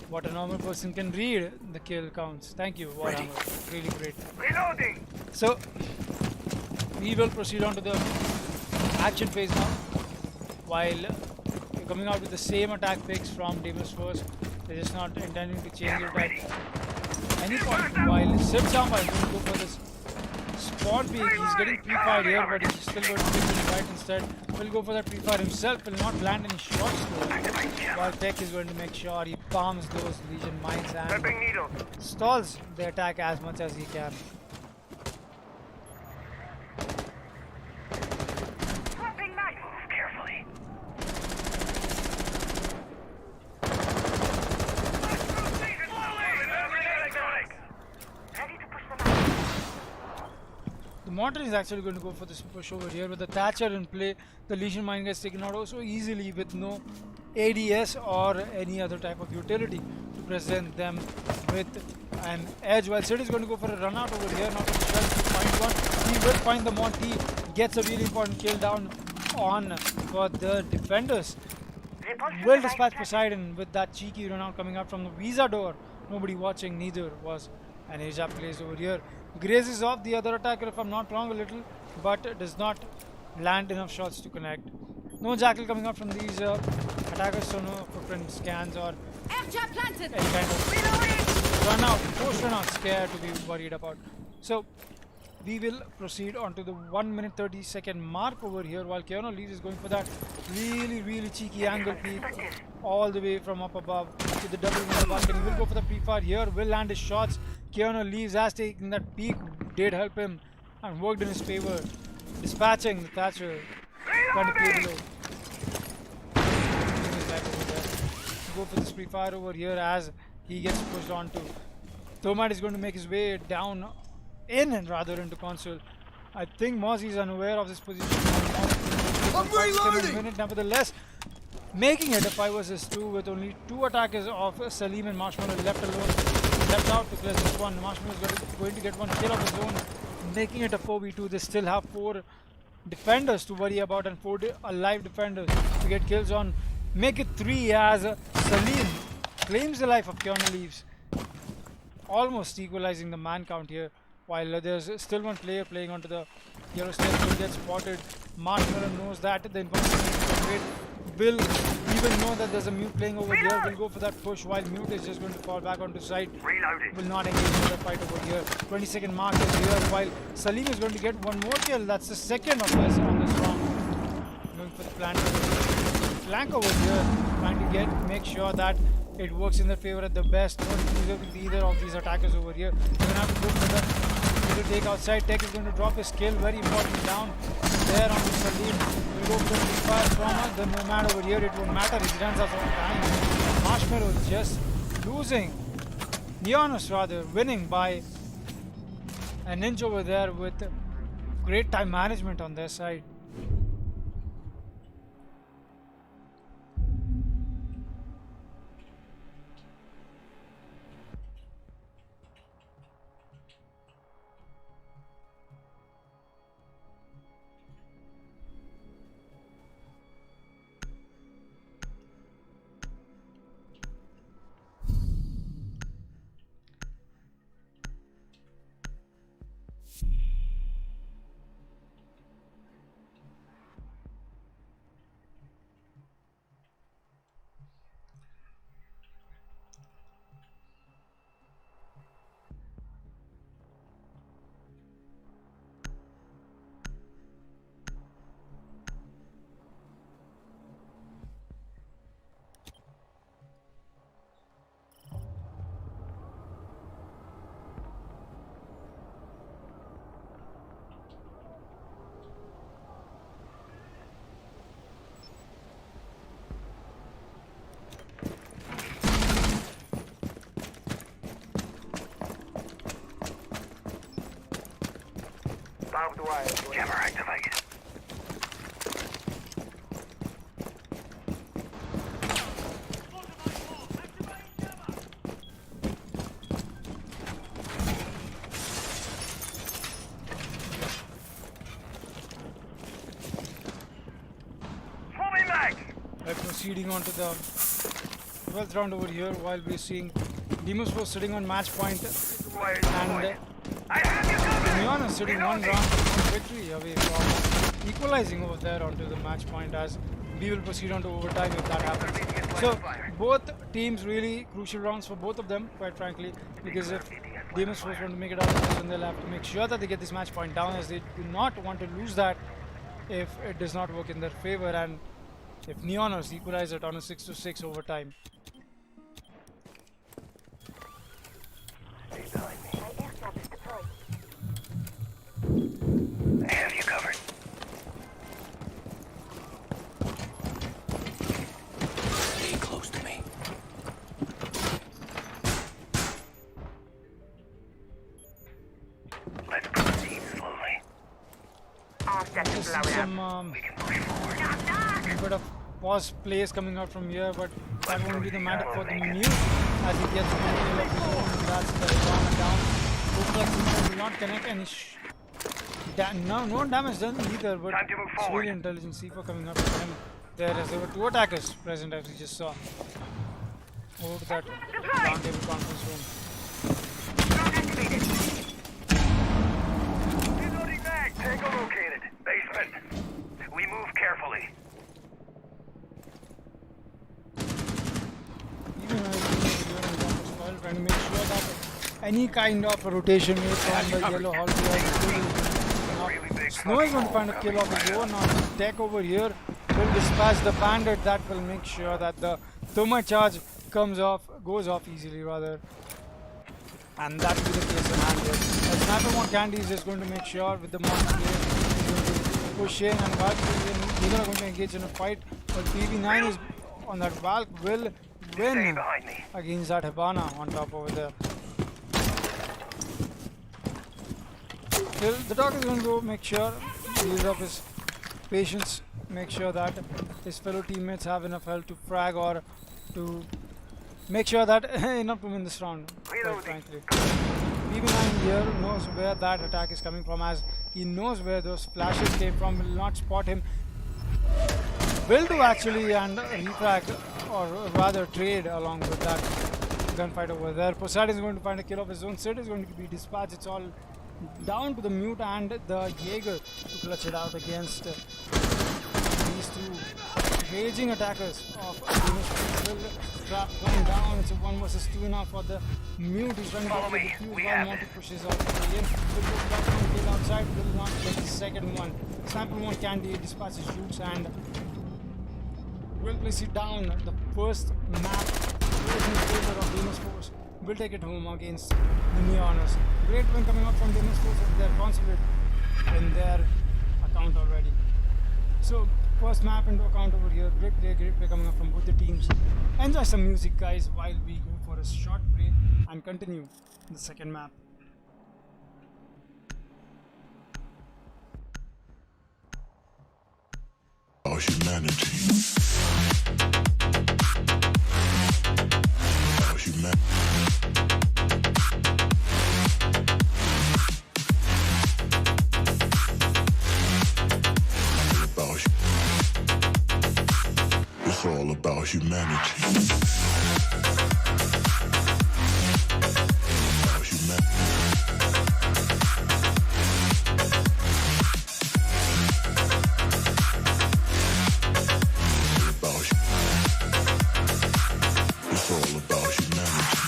what a normal person can read the kill counts. Thank you, Warhammer. Really great. Reloading. So we will proceed on to the action phase now. While we're coming out with the same attack picks from Deimos Force, they're just not intending to change it at any point. While Sipsamba is going to go for this spawn peek, he's getting pre-fired here, but he's still going to pick it right instead. Will go for that pre-fire himself, will not land any shots though. While Tech is going to make sure he palms those Legion mines and Prepping needles. stalls the attack as much as he can. Swapping mag. Move carefully. Ready to push them out. The Mortar is actually going to go for this push over here with the Thatcher in play. The Legion mine gets taken out so easily with no ADS or any other type of utility to present them with an edge. While Sid is going to go for a run out over here, not really sure if he find one. He will find the Monty, gets a really important kill down on for the defenders. Will dispatch Poseidon with that cheeky run out coming out from the Visa door. Nobody watching, neither was an Asia plays over here. Grazes off the other attacker if I'm not wrong a little, but does not land enough shots to connect. No Jackal coming out from these attackers, so no footprint scans or Airjet planted. any kind of run out, post run out scare to be worried about. So we will proceed on to the 1 minute 30 second mark over here while Keanu Leeds is going for that really cheeky angle peek all the way from up above to the double window balcony. Will go for the pre-fire here, will land his shots. Keanu Leeds has taken that peek, did help him and worked in his favor. Dispatching the Thatcher, trying to play below. Go for this pre-fire over here as he gets pushed onto. Thermite is going to make his way down in and rather into console. I think Mozzie is unaware of this position. I'm reloading! Nevertheless, making it a 5 versus 2 with only 2 attackers of Salim and Marshmallow left alone. Left out to clear this one. Marshmallow is going to get one kill of his own, making it a 4v2. They still have 4 defenders to worry about and 4 alive defenders to get kills on. Make it 3 as Salim claims the life of Keanu Leaves, almost equalizing the man count here. While there's still one player playing onto the yellow stairs, will get spotted. Marshmallow knows that the information is great. Will even know that there's a mute playing over here. Will go for that push while mute is just going to fall back onto side. Reloading. Will not engage in the fight over here. 20-second mark is here while Salim is going to get one more kill. That's the second of this on this round. Going for the flank over here, trying to make sure that it works in their favor at the best. Not using either of these attackers over here. They're gonna have to go for the take outside. Tech is going to drop his kill, very important down there on the Salim. Will go for the fire from the Nomad over here. It won't matter, he runs out of time. Marshmallow just losing. Neonos rather winning by an inch over there with great time management on their side. Barbed wire. Jammer activated. Swarming mag! We're proceeding on to the 12th round over here while we're seeing Deimos was sitting on match point and I have you covered! Neon is sitting one round from victory away from equalizing over there onto the match point as we will proceed on to overtime if that happens. So both teams really crucial rounds for both of them, quite frankly, because if Deimos was going to make it out of this, then they'll have to make sure that they get this match point down, as they do not want to lose that if it does not work in their favor, and if Neoners equalize it on a 6-6 overtime. I have you covered. Stay close to me. Let's proceed slowly. All set to Just blow it up. some We can push forward. bit of pause plays coming out from here, but that won't be the matter for the mute as he gets one kill of his own, and that's the requirement down. Hopefully will not connect any no damage done either, but Time to move it's forward. really intelligent C4 coming out from him there, as there were 2 attackers present as we just saw. Over to that round table conference room. Drone activated. Reloading mag. Tango located. Basement. We move carefully. Even trying to make sure that any kind of a rotation made on the yellow hall Really big Snow is going to find a kill of his own. Now Tech over here will dispatch the bandit. That will make sure that the thermite charge goes off easily rather. And that will be the case in hand here. As Sniper One Candy is just going to make sure with the monster player is going to push in, and Valk neither are going to engage in a fight. But BB9 is on that. Valk will Stay win behind me. against that Habana on top over there. Still, the dog is going to go make sure he uses up his patience, make sure that his fellow teammates have enough health to frag or to make sure that enough to win this round, quite frankly. BB9 here knows where that attack is coming from, as he knows where those flashes came from, will not spot him. Will do actually, and refrag, or rather trade along with that gunfight over there. Poseidon is going to find a kill of his own. Sid is going to be dispatched. It's all down to the Mute and the Jaeger to clutch it out against these two raging attackers of Deimos. Will trap one down. It's a 1 versus 2 now for the Mute. He's running Follow out with me. the fuse We while have Monty it. pushes out the way in. Will go back one kill outside. Will not get the second one. Sniper one candy dispatches shoots and will place it down. The first map is in favor of Deimos Force. Will take it home against the Neoners. Great win coming up from Deimos Force as they're consolid in their account already. So, first map into account over here. Great play coming up from both the teams. Enjoy some music, guys, while we go for a short break and continue the second map. Our humanity. Our humanity. It's all about humanity. Our humanity. It's all about humanity.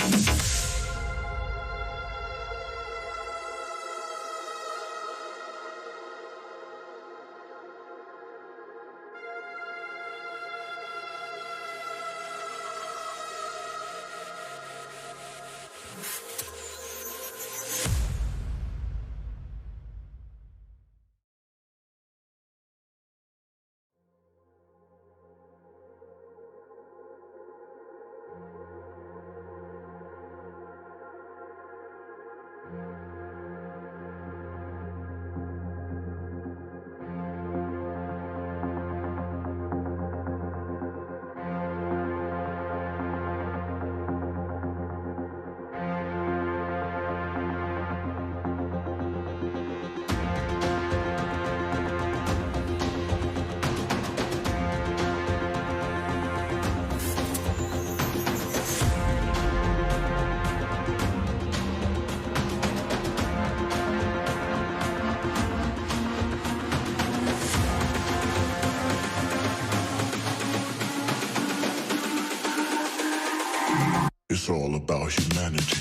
It's all about humanity.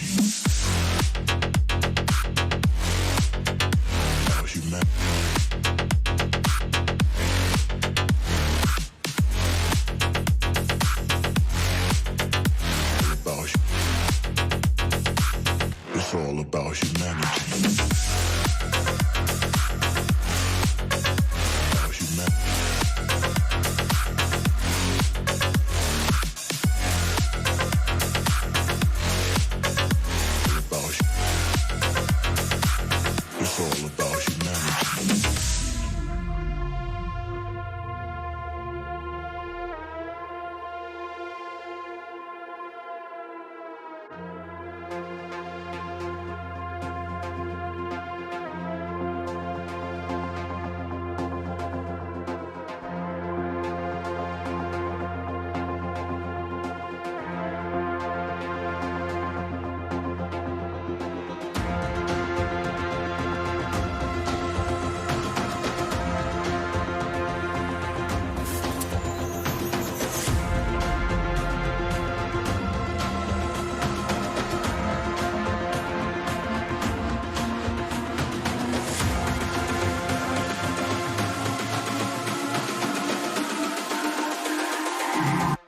About humanity. It's all about humanity. About humanity. It's all about humanity.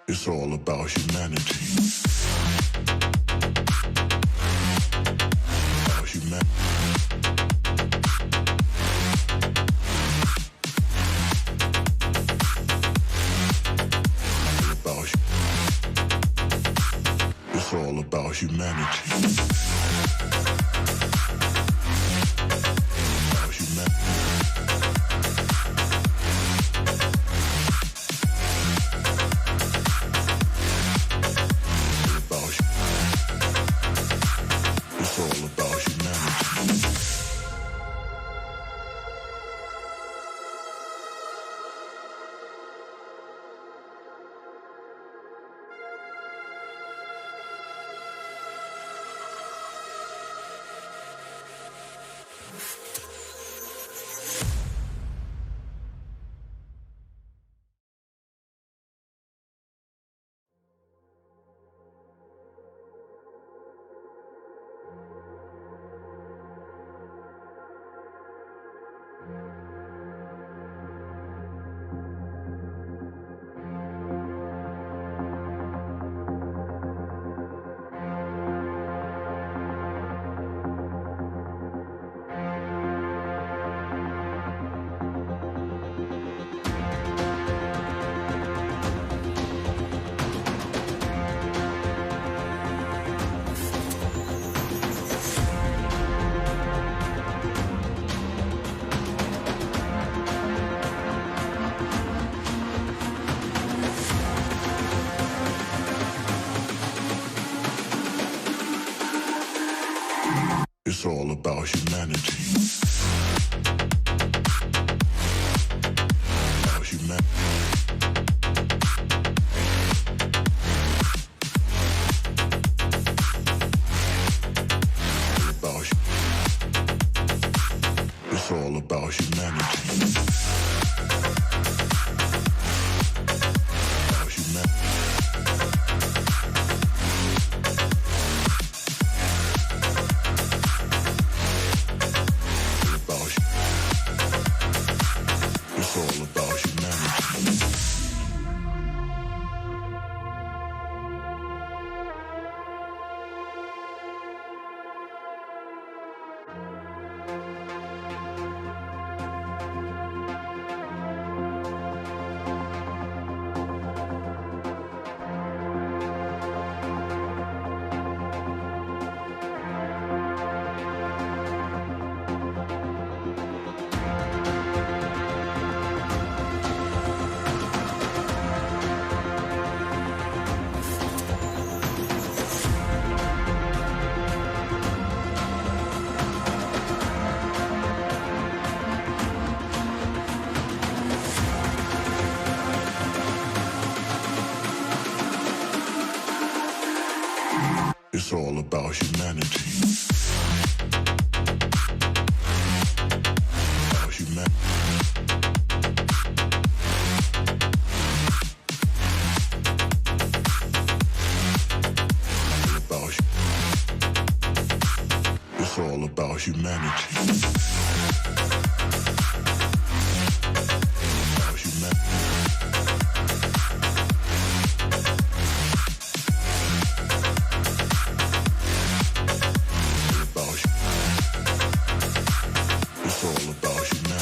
It's all about humanity. About humanity. It's all about humanity. About humanity. It's all about humanity. About humanity. It's all about humanity. About humanity. It's all about humanity. It's all about humanity. About humanity. It's all about humanity. About humanity. It's all about humanity.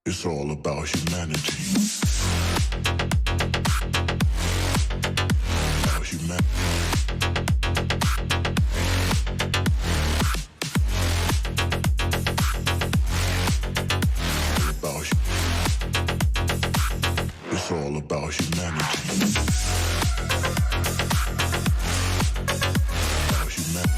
It's all about humanity. About humanity. It's all about humanity. About humanity.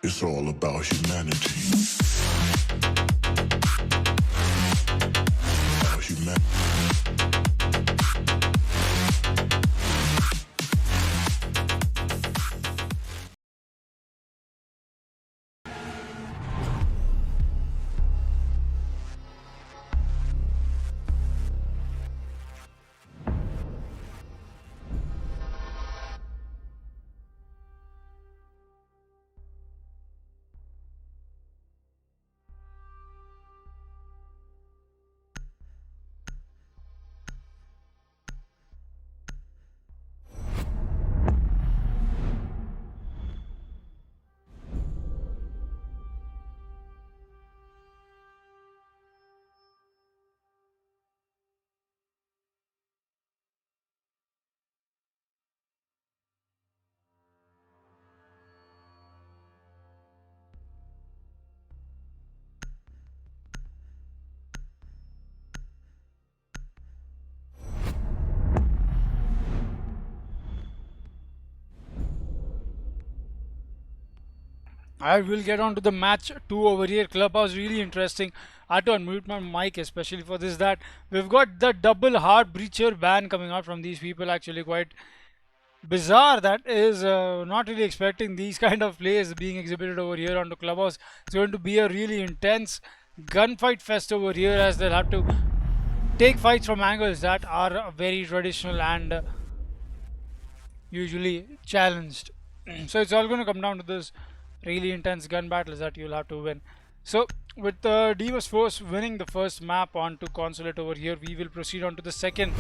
It's all about humanity. It's all about humanity. I will get on to the match 2 over here. Clubhouse really interesting. I had to unmute my mic especially for this. That we've got the double heart breacher ban coming out from these people. Actually, quite bizarre. That is not really expecting these kind of plays being exhibited over here onto Clubhouse. It's going to be a really intense gunfight fest over here, as they'll have to take fights from angles that are very traditional and usually challenged. So it's all going to come down to this really intense gun battles that you'll have to win. So with the Deimos force winning the first map onto Consulate over here, we will proceed on to the second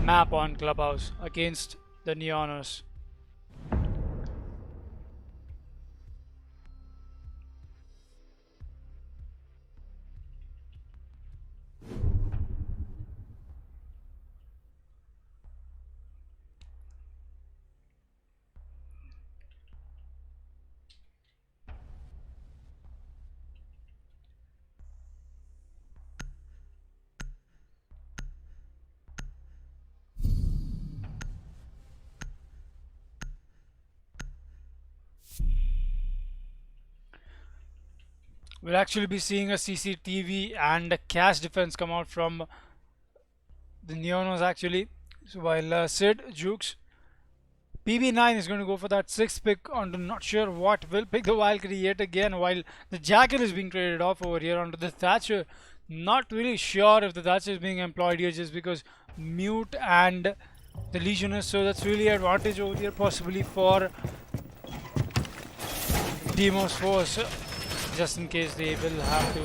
map on Clubhouse against the Neoners. We'll actually be seeing a CCTV and a cash defense come out from the Neonos actually. So while Sid Jukes, PB9 is going to go for that 6th pick onto not sure what, will pick the Valkyrie yet again, while the Jackal is being traded off over here onto the Thatcher. Not really sure if the Thatcher is being employed here just because Mute and the Legionist, so that's really advantage over here possibly for Deimos force, just in case they will have to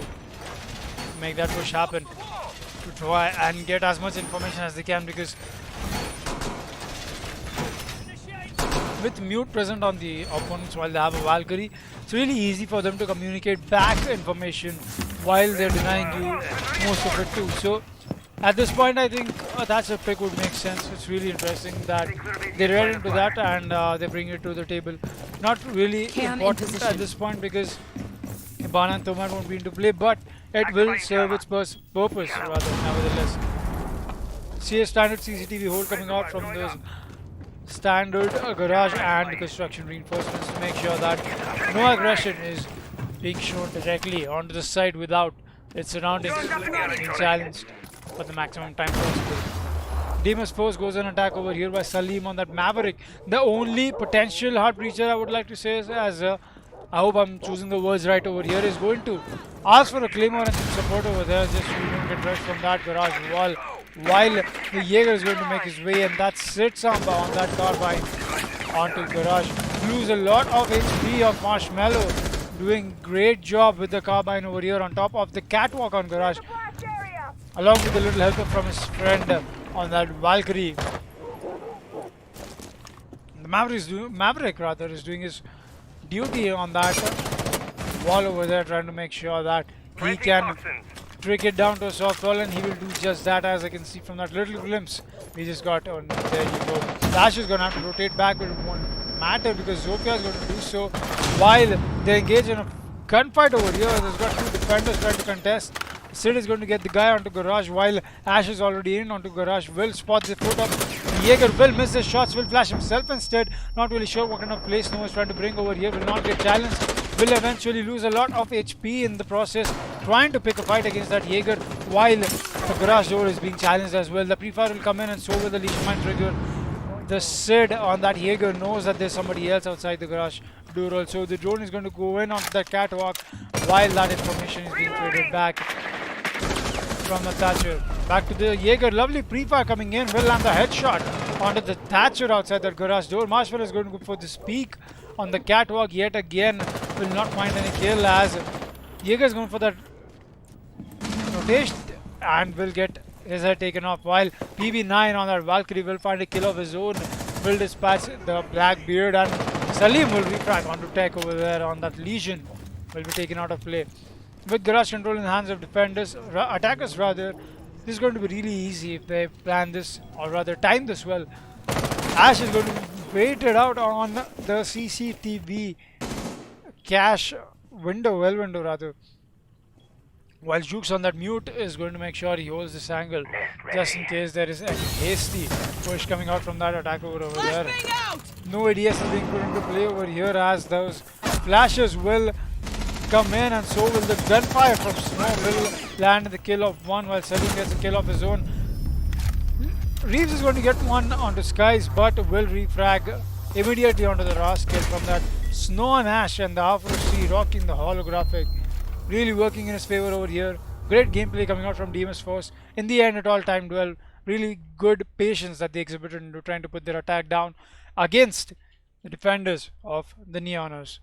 make that push happen to try and get as much information as they can, because with Mute present on the opponents while they have a Valkyrie, it's really easy for them to communicate back information while they're denying you most of it too. So at this point I think that's a pick would make sense. It's really interesting that they read into that and they bring it to the table. Not really important at this point because Ibana and Thomas won't be into play, but it will serve its purpose rather, nevertheless. See a standard CCTV hold coming out from those standard garage and construction reinforcements to make sure that no aggression is being shown directly onto the site without its surroundings being challenged for the maximum time possible. Deimos force goes on attack over here by Salim on that Maverick. The only potential heart breacher I would like to say is, as I hope I'm choosing the words right over here, is going to ask for a claymore and some support over there just so we don't get rushed from that garage wall, while the Jaeger is going to make his way, and that sits on that carbine onto garage. Lose a lot of HP of Marshmallow, doing great job with the carbine over here on top of the catwalk on garage, along with a little help from his friend on that Valkyrie. The Maverick is doing his duty on that wall over there, trying to make sure that he can trick it down to a soft wall, and he will do just that, as I can see from that little glimpse we just got. On there you go. Dash is going to have to rotate back, but it won't matter because Zofia is going to do so while they engage in a gunfight over here. There's got two defenders trying to contest. Sid is going to get the guy onto garage while Ash is already in onto garage. Will spots the foot up. Jaeger will miss his shots, will flash himself instead. Not really sure what kind of play Snow is trying to bring over here. Will not get challenged. Will eventually lose a lot of HP in the process, trying to pick a fight against that Jaeger while the garage door is being challenged as well. The pre-fire will come in and so will the Legion Mine trigger. The Sid on that Jaeger knows that there's somebody else outside the garage door also. The drone is going to go in onto that catwalk while that information is being traded back from the Thatcher. Back to the Jaeger. Lovely pre-fire coming in. Will land the headshot onto the Thatcher outside that garage door. Marshmallow is going to go for this peak on the catwalk yet again. Will not find any kill as Jaeger is going for that rotation and will get his head taken off, while PB9 on that Valkyrie will find a kill of his own. Will dispatch the Blackbeard, and Salim will refrag onto tech over there on that Legion. Will be taken out of play. With garage control in the hands of defenders, attackers rather, this is going to be really easy if they plan this, or rather time this well. Ash is going to wait it out on the CCTV cache window, well window rather. While Juke's on that mute is going to make sure he holds this angle just in case there is any hasty push coming out from that attack over there. Flashbang out! No ADS is being put into play over here as those flashes will come in, and so will the gunfire from Snow will land the kill of one while Salim gets a kill of his own. Reeves is going to get one onto Skies but will refrag immediately onto the Ras kill from that Snow and Ash, and the Afro C rocking the holographic. Really working in his favor over here. Great gameplay coming out from Deimos Force. In the end, at all-time duel, really good patience that they exhibited into trying to put their attack down against the defenders of the Neoners.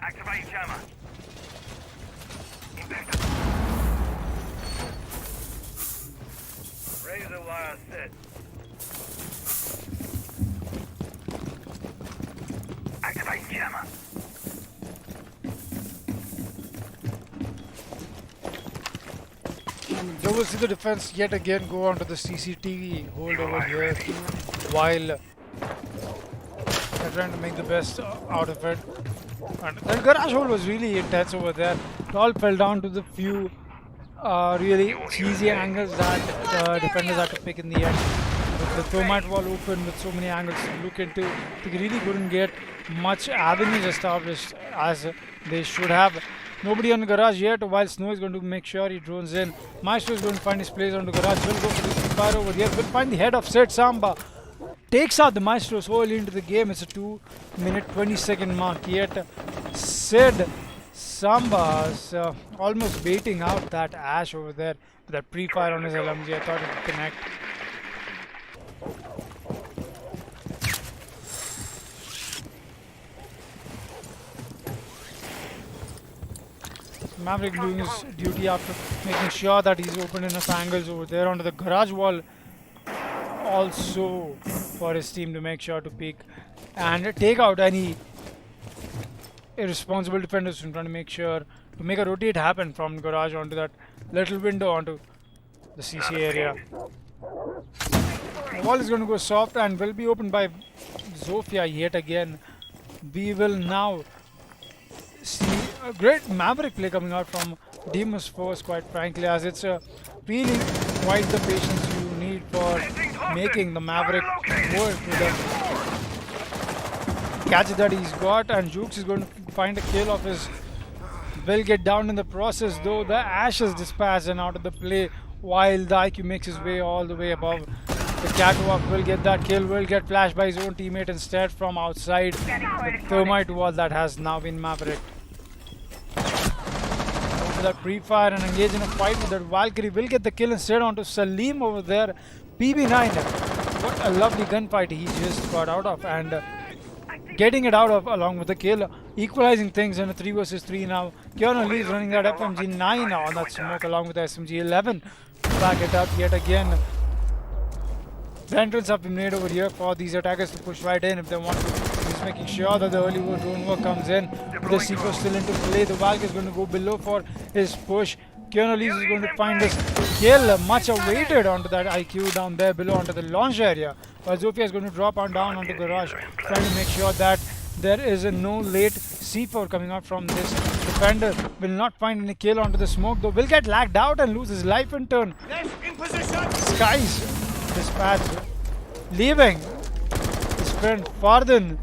Activate jammer. Impact. Razor wire set. Activate jammer. There will see the defense yet again go onto the CCTV hold over here while they're trying to make the best out of it. And that garage hold was really intense over there. It all fell down to the few really cheesy angles that the defenders had to pick in the end. With the thermite wall open with so many angles to look into, they really couldn't get much avenues established as they should have. Nobody on the garage yet, while Snow is going to make sure he drones in. Maestro is going to find his place on the garage. Will go for the fire over here. Will find the head of Sid Samba. Takes out the Maestro so early into the game. It's a 2-minute 20-second mark. Yet Sid Samba is almost baiting out that Ash over there with that pre-fire on his LMG. I thought it would connect. Maverick doing his duty after making sure that he's opened enough angles over there onto the garage wall. Also for his team to make sure to peek and take out any irresponsible defenders and trying to make sure to make a rotate happen from garage onto that little window onto the CC area. The wall is going to go soft and will be opened by Zofia yet again. We will now see a great Maverick play coming out from Deimos Force, quite frankly, as it's really quite the patience you need for making the Maverick work with the catch that he's got, and Jukes is going to find a kill of his. Will get down in the process, though the Ash is dispatched and out of the play while the IQ makes his way all the way above. The catwalk will get that kill, will get flashed by his own teammate instead from outside the thermite wall that has now been Maverick. That pre-fire and engage in a fight with that Valkyrie will get the kill instead onto Salim over there. PB9, what a lovely gunfight he just got out of, and getting it out of along with the kill, equalizing things in a 3 versus 3 now. Keanu Lee is running that FMG 9 on that smoke along with the SMG 11 to back it up yet again. The entrance have been made over here for these attackers to push right in if they want to. He's making sure that the early drone work comes in. The C4 still into play. The Valk is going to go below for his push. Keanu Lee is going to find his kill, much awaited onto that IQ down there below onto the launch area. While Zofia is going to drop on down onto garage, trying to make sure that there is no late C4 coming out from this defender. Will not find any kill onto the smoke, though will get lagged out and lose his life in turn. Skies dispatch, leaving his friend Farden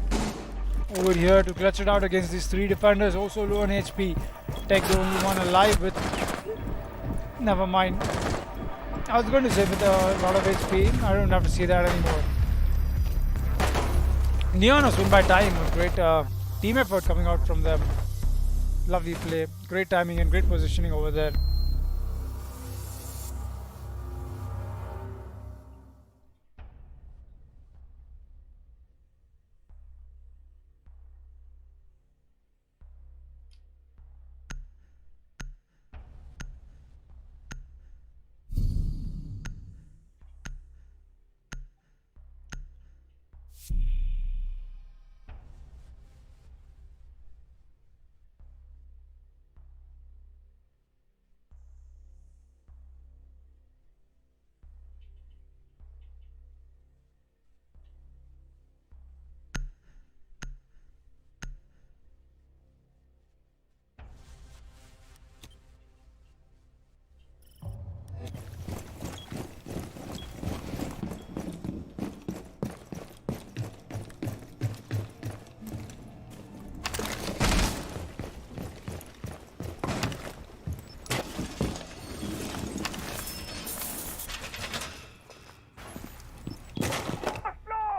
over here to clutch it out against these 3 defenders, also low on HP. Tech the only one alive with Never mind. I was going to say with a lot of HP, I don't have to see that anymore. Neonos win by time. A great team effort coming out from them. Lovely play, great timing and great positioning over there.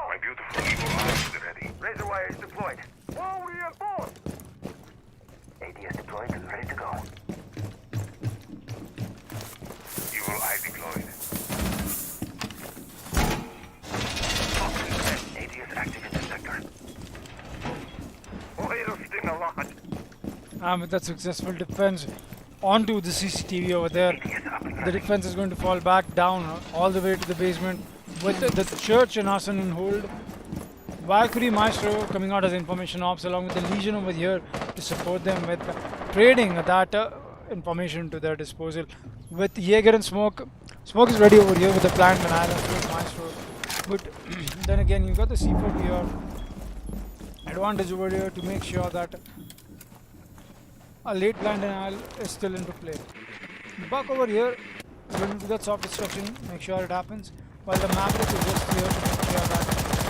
My beautiful evil arms is ready. Razor wire is deployed. Whoa, reinforced! ADS deployed and ready to go. Evil eye deployed. ADS active in the sector. Oh, it'll sting a lot. And with that successful defense onto the CCTV over there, the defense is going to fall back down all the way to the basement with the church and arson in hold. Valkyrie Maestro coming out as information ops along with the Legion over here to support them with trading that information to their disposal. With Jaeger and Smoke, Smoke is ready over here with the plant and Island Maestro. But then again, you got the C4 here advantage over here to make sure that a late blind denial is still into play. Buck over here is going to do that soft destruction, make sure it happens, while the Maverick is just here to make sure that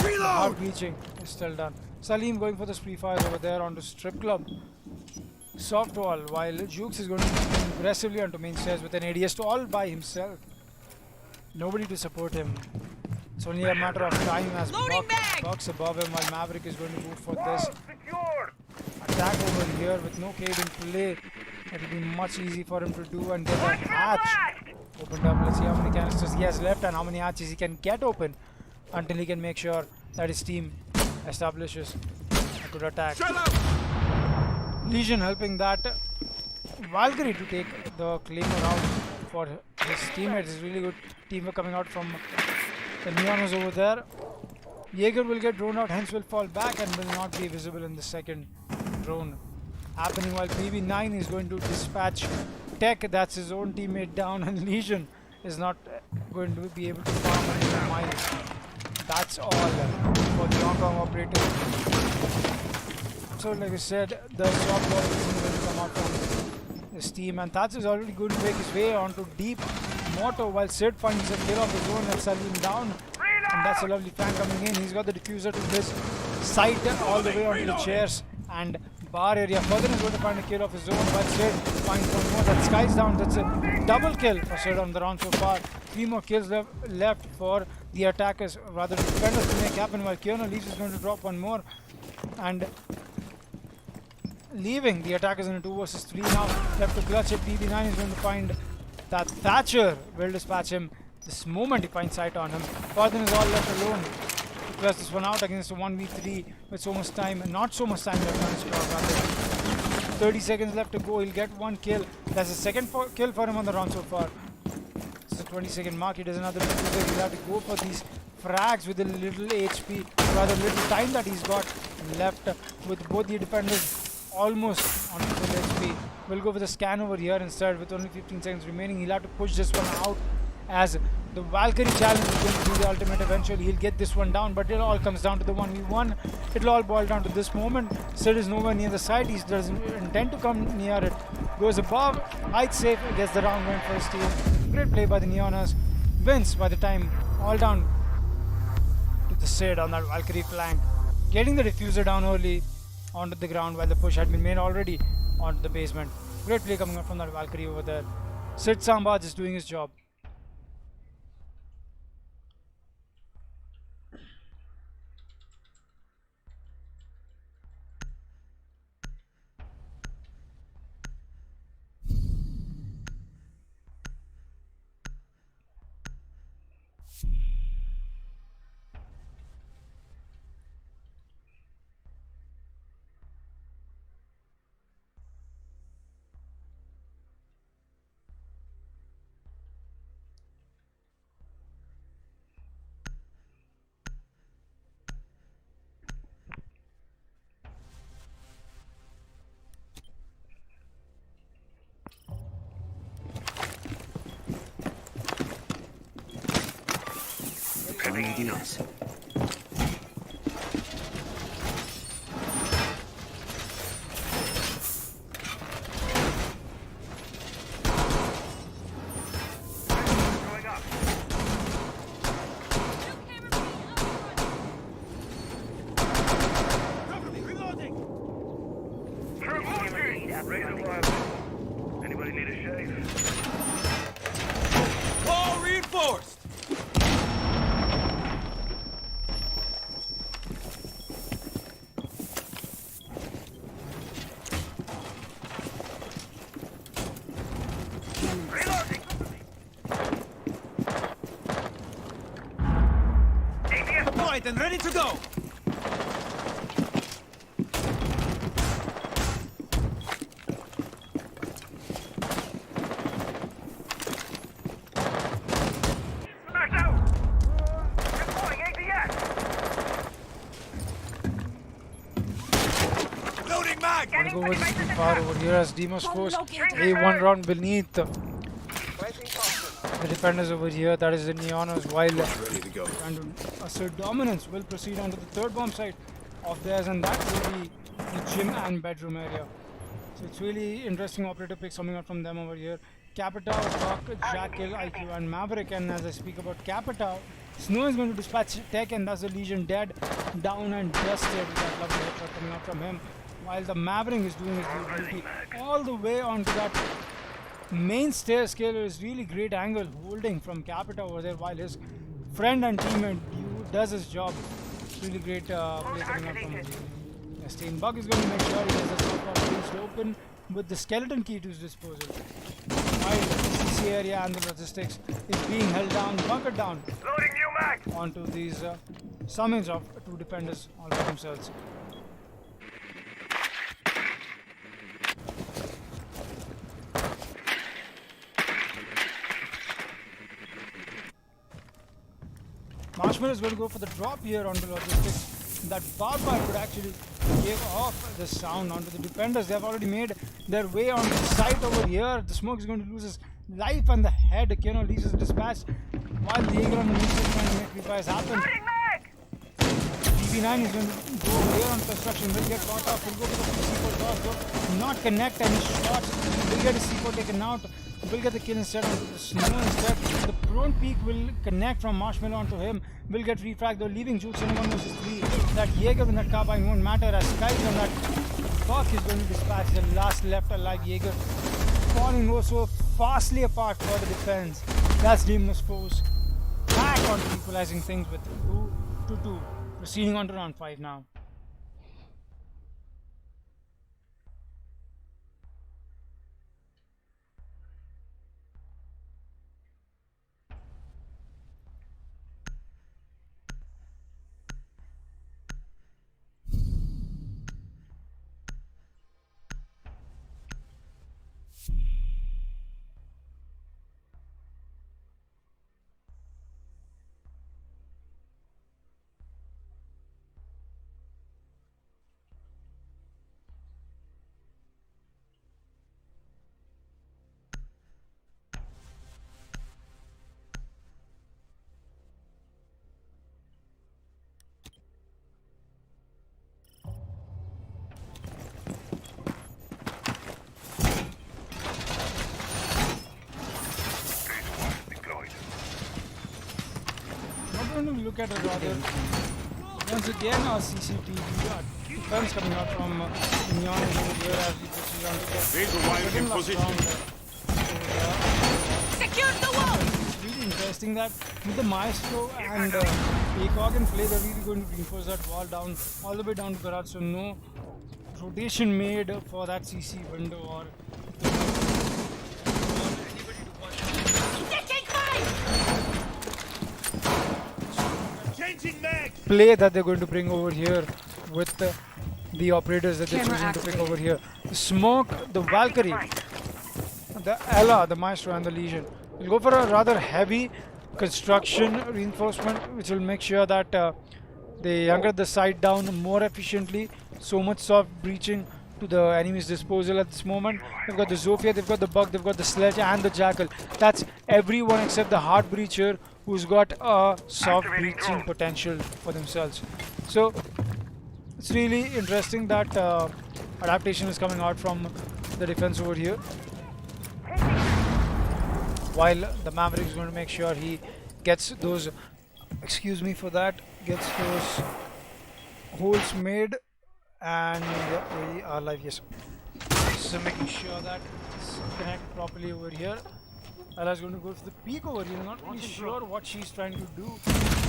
the hard breaching is still done. Salim going for the spree fires over there onto Strip Club. Soft wall, while Jukes is going to move aggressively onto main stairs with an ADS all by himself. Nobody to support him. It's only a matter of time as Buck's above him while Maverick is going to move for this Secured! attack over here with no Cade in play. It will be much easy for him to do and get a hatch opened up. Let's see how many canisters he has left and how many hatches he can get open until he can make sure that his team establishes a good attack. Legion helping that Valkyrie to take the claimer out for his teammates. Is really good teamwork coming out from the Neonos over there. Jaeger will get drawn out, hence will fall back and will not be visible in the second drone happening, while PB9 is going to dispatch Tech, that's his own teammate, down, and Legion is not going to be able to farm another mile. That's all for the Hong Kong operator. So like I said, the soft ball is going to come out from this team, and Tats is already going to make his way onto deep Mortar while Sid finds a kill of his own and Salim down. And that's a lovely flank coming in. He's got the diffuser to this side all the way onto the chairs and bar area. Further is going to find a kill of his own, but Sid finds one more. That Sky's down. That's a double kill for Sid on the round so far. 3 more kills left for the attackers, rather defenders to make happen, while Keanu Leach is going to drop one more. And leaving the attackers in a 2 versus 3 now. Left to clutch it. BB9 is going to find that Thatcher will dispatch him this moment he finds sight on him. Further is all left alone to clutch this one out against a 1v3 with so much time, and not so much time left on his clock. 30 seconds left to go. He'll get 1 kill. That's the second kill for him on the round so far. It's a 20-second mark. He does another diffuser. He'll have to go for these frags with a little HP, rather little time that he's got left, with both the defenders almost on full HP. We'll go with a scan over here instead with only 15 seconds remaining. He'll have to push this one out as the Valkyrie challenge is going to be the ultimate. Eventually he'll get this one down, but it all comes down to the 1v1. It'll all boil down to this moment. Sid is nowhere near the side. He doesn't intend to come near it. Goes above, hides safe, gets the round win for his team. Great play by the Neonas. Wins by the time all down to the Sid on that Valkyrie flank. Getting the diffuser down early onto the ground while the push had been made already onto the basement. Great play coming up from that Valkyrie over there. Sid Samba just doing his job. Dinos. Going up. Razor wire. Anybody need a shave? All reinforced. Reloading. ATS Deployed and ready to go. smashed out. Deploying ATS. Loading mag. Wanna go over too far over here as Deimos force A1 round beneath the defenders over here. That is the Neonos, while Ready to go. trying to assert dominance will proceed onto the third bomb site of theirs, and that will be the gym and bedroom area. So it's really interesting operator picks coming out from them over here. Capita, Rock, Jackal, IQ, and Maverick. And as I speak about Capita, Snow is going to dispatch Tech, and that's the Legion dead, down and dusted. That lovely headshot coming out from him. While the Maverick is doing his due duty all the way onto that main stair scaler. Is really great angle holding from Capita over there, while his friend and teammate does his job. Really great play coming out from him. Steinbug is going to make sure he has the top reached open with the skeleton key to his disposal. While the CC area and the logistics is being held down, bunkered down Loading new mag. onto these summons of two defenders all by themselves. Marshmallow is going to go for the drop here onto logistics. That Barbara could actually give off the sound onto the defenders. They have already made their way on the site over here. The smoke is going to lose his life, and the head Keno leaves his dispatch, while the Eagle on the neutral is going to make repairs happen. Loading mag. DB9 is going to go over here on construction. Will get caught off. Will go for the C4 toss, though not connect any shots. Will get his C4 taken out. Will get the kill instead onto the Snow instead. The prone peak will connect from Marshmallow onto him. Will get refragged, though, leaving Jules in 1 versus 3. That Jaeger in that carbine won't matter, as Skies on that Buck is going to dispatch the last left alive Jaeger, falling also fastly apart for the defense. That's Deimos force back onto equalizing things with 2-2. Proceeding on to round 5 now. When we look at it rather, once again our CCTV defense coming out from Neon over here as we proceed on to the Razor wire in second last position. round over here. Secured the wall! It's really interesting that with the Maestro and ACOG and Flay, they're really going to reinforce that wall down all the way down to Gujarat. So no rotation made for that CC window or Taking fire! Changing mag! play that they're going to bring over here with the operators that they're Camera choosing to pick activated. over here. The Smoke, the Valkyrie, the Ella, the Maestro and the Legion. We'll go for a rather heavy construction reinforcement which will make sure that they anchor the site down more efficiently. So much soft breaching to the enemy's disposal at this moment. They've got the Zofia, they've got the Bug, they've got the Sledge and the Jackal. That's everyone except the Heart Breacher who's got a soft breaching potential for themselves. So it's really interesting that adaptation is coming out from the defense over here. While the Maverick is going to make sure he gets those, excuse me for that, gets those holes made, and we are live, yes. So making sure that it's connected properly over here. Ella's going to go for the peak over here, not really sure what she's trying to do.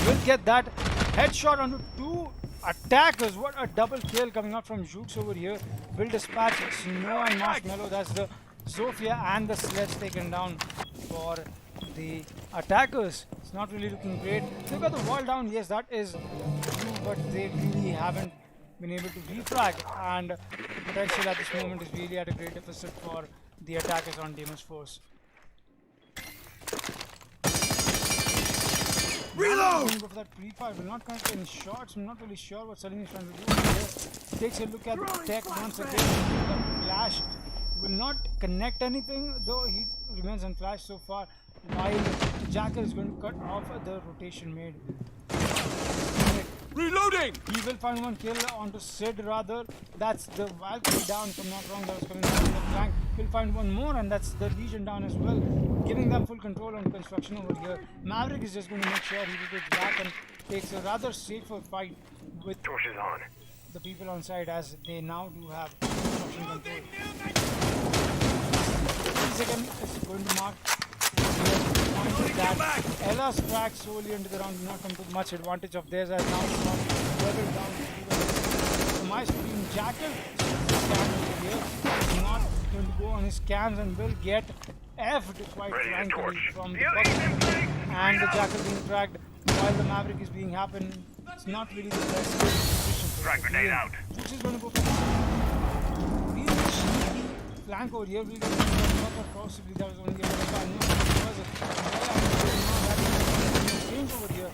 Will get that headshot onto two attackers. What a double kill coming out from Jukes over here. Will dispatch Snow and Marshmallow. That's the Zofia and the Sledge taken down for the attackers. It's not really looking great. They've got the wall down, yes, that is true, but they really haven't been able to refrag, and the potential at this moment is really at a great deficit for the attackers on Deimos Force. Reload! Go for that pre-fire, will not connect any shots. I'm not really sure what Salim is trying to do here. Takes a look at the tech once again. That flash will not connect anything, though he remains unflashed so far, while the Jackal is going to cut off the rotation made. Reloading! He will find one kill onto Sid rather. That's the Valkyrie down, if I'm not wrong, that was coming down the flank. He'll find one more, and that's the Legion down as well, giving them full control on construction over here. Maverick is just going to make sure he rotates back and takes a rather safer fight with Torches on. the people on side, as they now do have construction control. 3 seconds is going to mark that Ella's track solely into the round do not come to much advantage of theirs, as now it's not leveled down. My screen Jackal scan over here is not going to go on his scans and will get F'd quite frankly from the Buck, and the Jackal being tracked while the Maverick is being happened. It's not really the best position. Frag grenade out. Which is going to go for really sneaky flank over here. We'll get possibly that was only a change over here.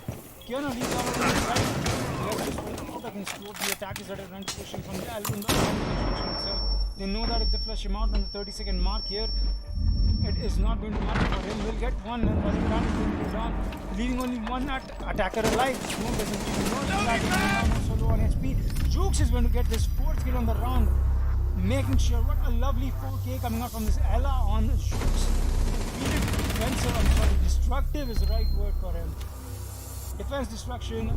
Kiana leaves out on the side. Let's just out against two of the attackers that are trying to push him from the construction itself. They know that if they flush him out on the 30-second mark here, it is not going to matter for him. We'll get one, and Razak Khan is going to go down, leaving only one attacker alive. Smoke doesn't even know that he's solo on HP. Jukes is going to get this 4th kill on the round, making sure, what a lovely 4K coming out from this Ella on Jukes. Really defensive, I'm sorry, destructive is the right word for him. Defense destruction.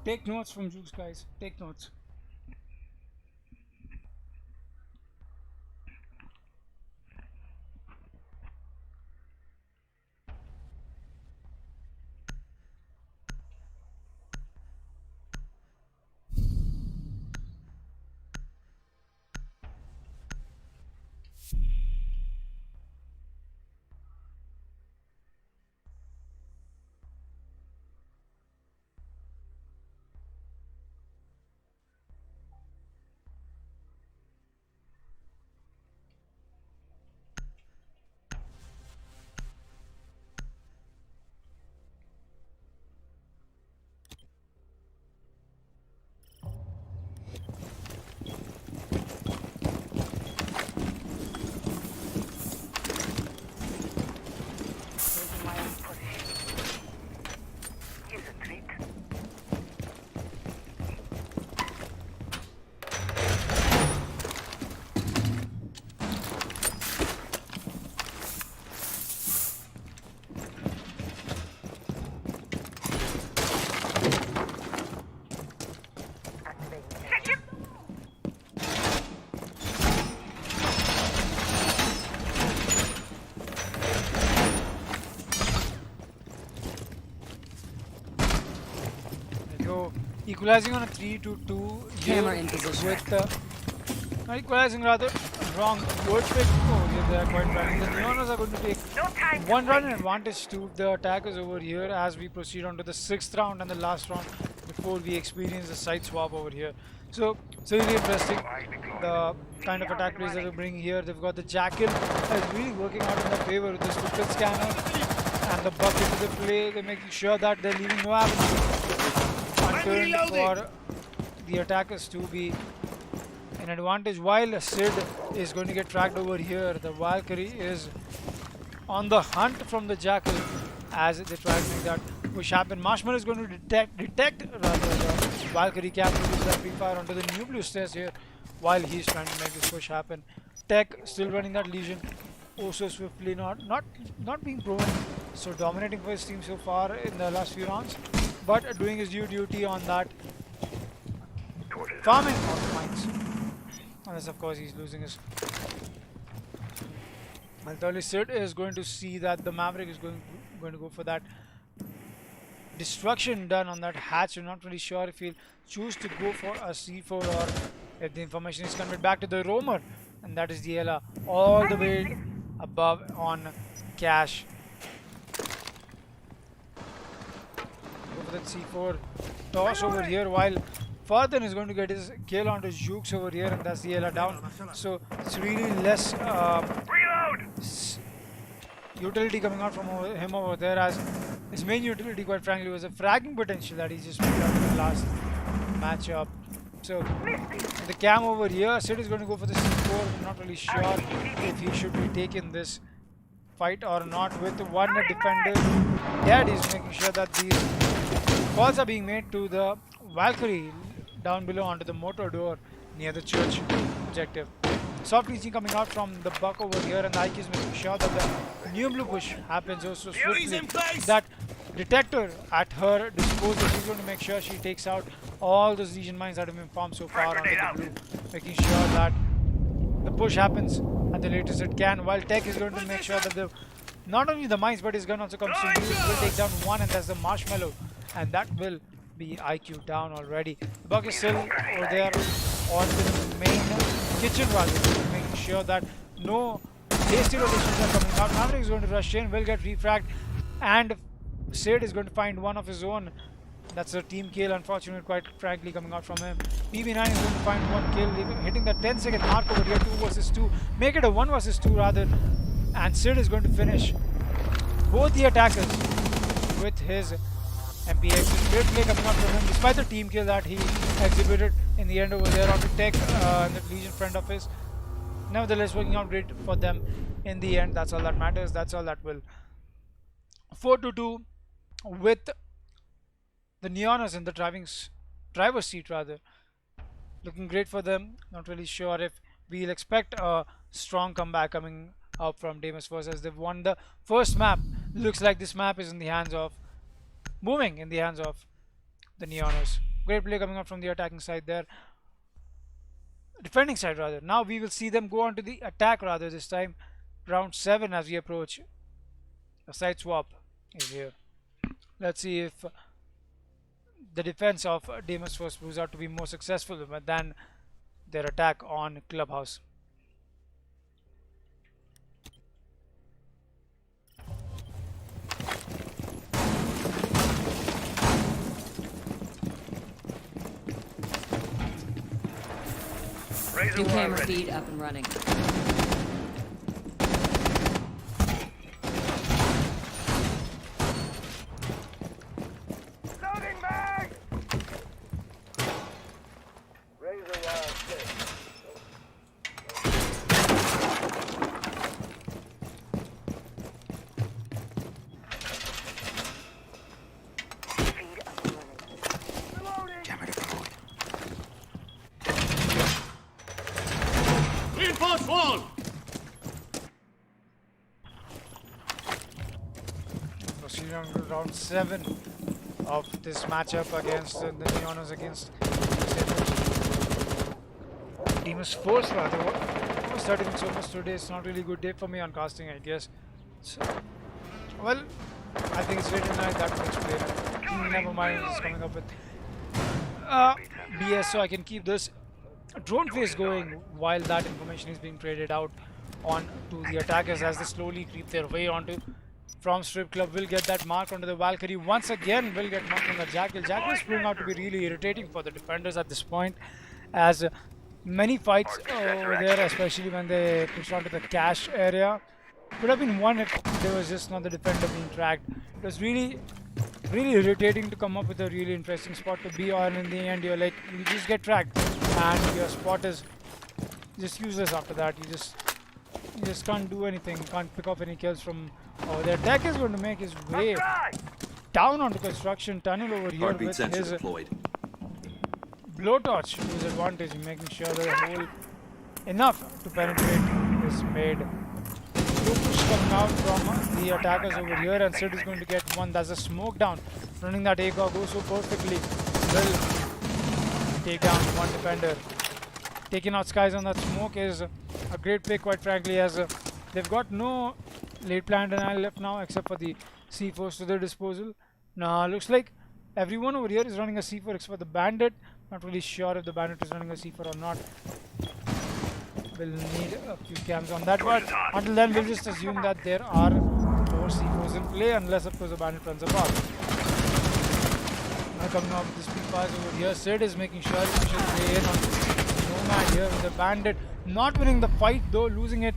Take notes from Jukes, guys. Take notes. equalizing on a 3-2 Camera here in position. with not equalizing, rather wrong word pick. Oh, yeah, they are quite right. The Neonos are going to take No time to one run waste. advantage to the attackers over here as we proceed on to the 6th round and the last round before we experience the side swap over here. So it's really interesting the kind of attack plays that they're bringing here. They've got the Jackal that is really working out in their favor with the stupid scanner and the bucket to the play. They're making sure that they're leaving no avenue unturned for the attackers to be an advantage, while Sid is going to get tracked over here. The Valkyrie is on the hunt from the Jackal as they try to make that push happen. Marshmallow is going to detect rather the Valkyrie capture that free fire onto the new blue stairs here while he's trying to make this push happen. Tech still running that Legion, oh so swiftly, not being proven, so dominating for his team so far in the last few rounds, but doing his due duty on that farming of mines. Unless of course he's losing his. Although Sid is going to see that the Maverick is going to go for that destruction done on that hatch. I'm not really sure if he'll choose to go for a C4 or if the information is conveyed back to the roamer, and that is the Ella all the way above on cash. Go for that C4 toss over here while Farthen is going to get his kill onto Jukes over here, and that's the Ella down. So it's really less utility coming out from him over there, as his main utility, quite frankly, was a fragging potential that he just picked up in the last matchup. So the cam over here, Sid is going to go for the C4. I'm not really sure if he should be taking this fight or not. With one defender dead, he's making sure that these calls are being made to the Valkyrie down below onto the motor door near the church objective. Soft reaching coming out from the buck over here, and Ike is making sure that the new blue push happens also swiftly. That detector at her disposal, she's going to make sure she takes out all those Legion mines that have been formed so far onto the blue, making sure that the push happens at the latest it can, while Tech is going to make sure that the not only the mines but his gun also comes to use. Will take down one, and that's the Marshmallow, and that will be IQ down already. The buck is still over there on the main kitchen rather, making sure that no hasty rotations are coming out. Maverick is going to rush in, will get refragged, and Sid is going to find one of his own. That's a team kill, unfortunately, quite frankly, coming out from him. PB9 is going to find one kill, hitting the 10-second mark over here, 2 versus 2. Make it a 1 versus 2 rather, and Sid is going to finish both the attackers with his MPX. Great play coming out from him, despite the team kill that he exhibited in the end over there on the Tech and the Legion friend of his. Nevertheless, working out great for them in the end. That's all that matters. That's all that will. 4-2 with the Neonas in the driver's seat rather. Looking great for them. Not really sure if we'll expect a strong comeback coming up from Deimos first, as they've won the first map. Looks like this map is in the hands of moving in the hands of the Neonas. Great play coming out from the attacking side there. Defending side rather. Now we will see them go on to the attack rather this time. Round 7 as we approach. A side swap is here. Let's see if the defense of Deimos first proves out to be more successful than their attack on Clubhouse. New camera feed up and running. Loading mag! Razor wire 6. Feed up and running. Reloading! Camera deployed. Reinforce wall! Proceeding on to round 7 of this matchup against the Neonas against Deimos Force rather. I was studying so much today. It's not really a good day for me on casting, I guess. So, well, I think it's late tonight. That will explain it. Never mind. It's coming up with BS so I can keep this drone phase going while that information is being traded out on to the attackers as they slowly creep their way onto from strip club. Will get that mark onto the Valkyrie once again. Will get marked on the Jackal. Jackal is proving out to be really irritating for the defenders at this point, as many fights over there, especially when they pushed onto the cache area, could have been won if there was just not the defender being tracked. It was really irritating to come up with a really interesting spot to be on. In the end, you're like, you just get tracked and your spot is just useless after that. You just can't do anything, can't pick up any kills from over there. Tech is going to make his way down onto construction tunnel over here Heartbeat with sensor his deployed. blowtorch to his advantage, making sure that the hole enough to penetrate is made. Slow push coming out from the attackers over here, and Sid is going to get one. That's a smoke down. Running that ACOG goes so perfectly. Will take down one defender. Taking out Skies on that smoke is a great play, quite frankly, as they've got no late plan denial left now except for the C4s to their disposal. Now, looks like everyone over here is running a C4 except for the bandit. Not really sure if the bandit is running a C4 or not. We'll need a few cams on that, but until then we'll just assume that there are 4 C4s in play, unless of course the bandit runs apart. Now coming up with the speed fires over here, Sid is making sure he pushes play in on Nomad here with the bandit. Not winning the fight though, losing it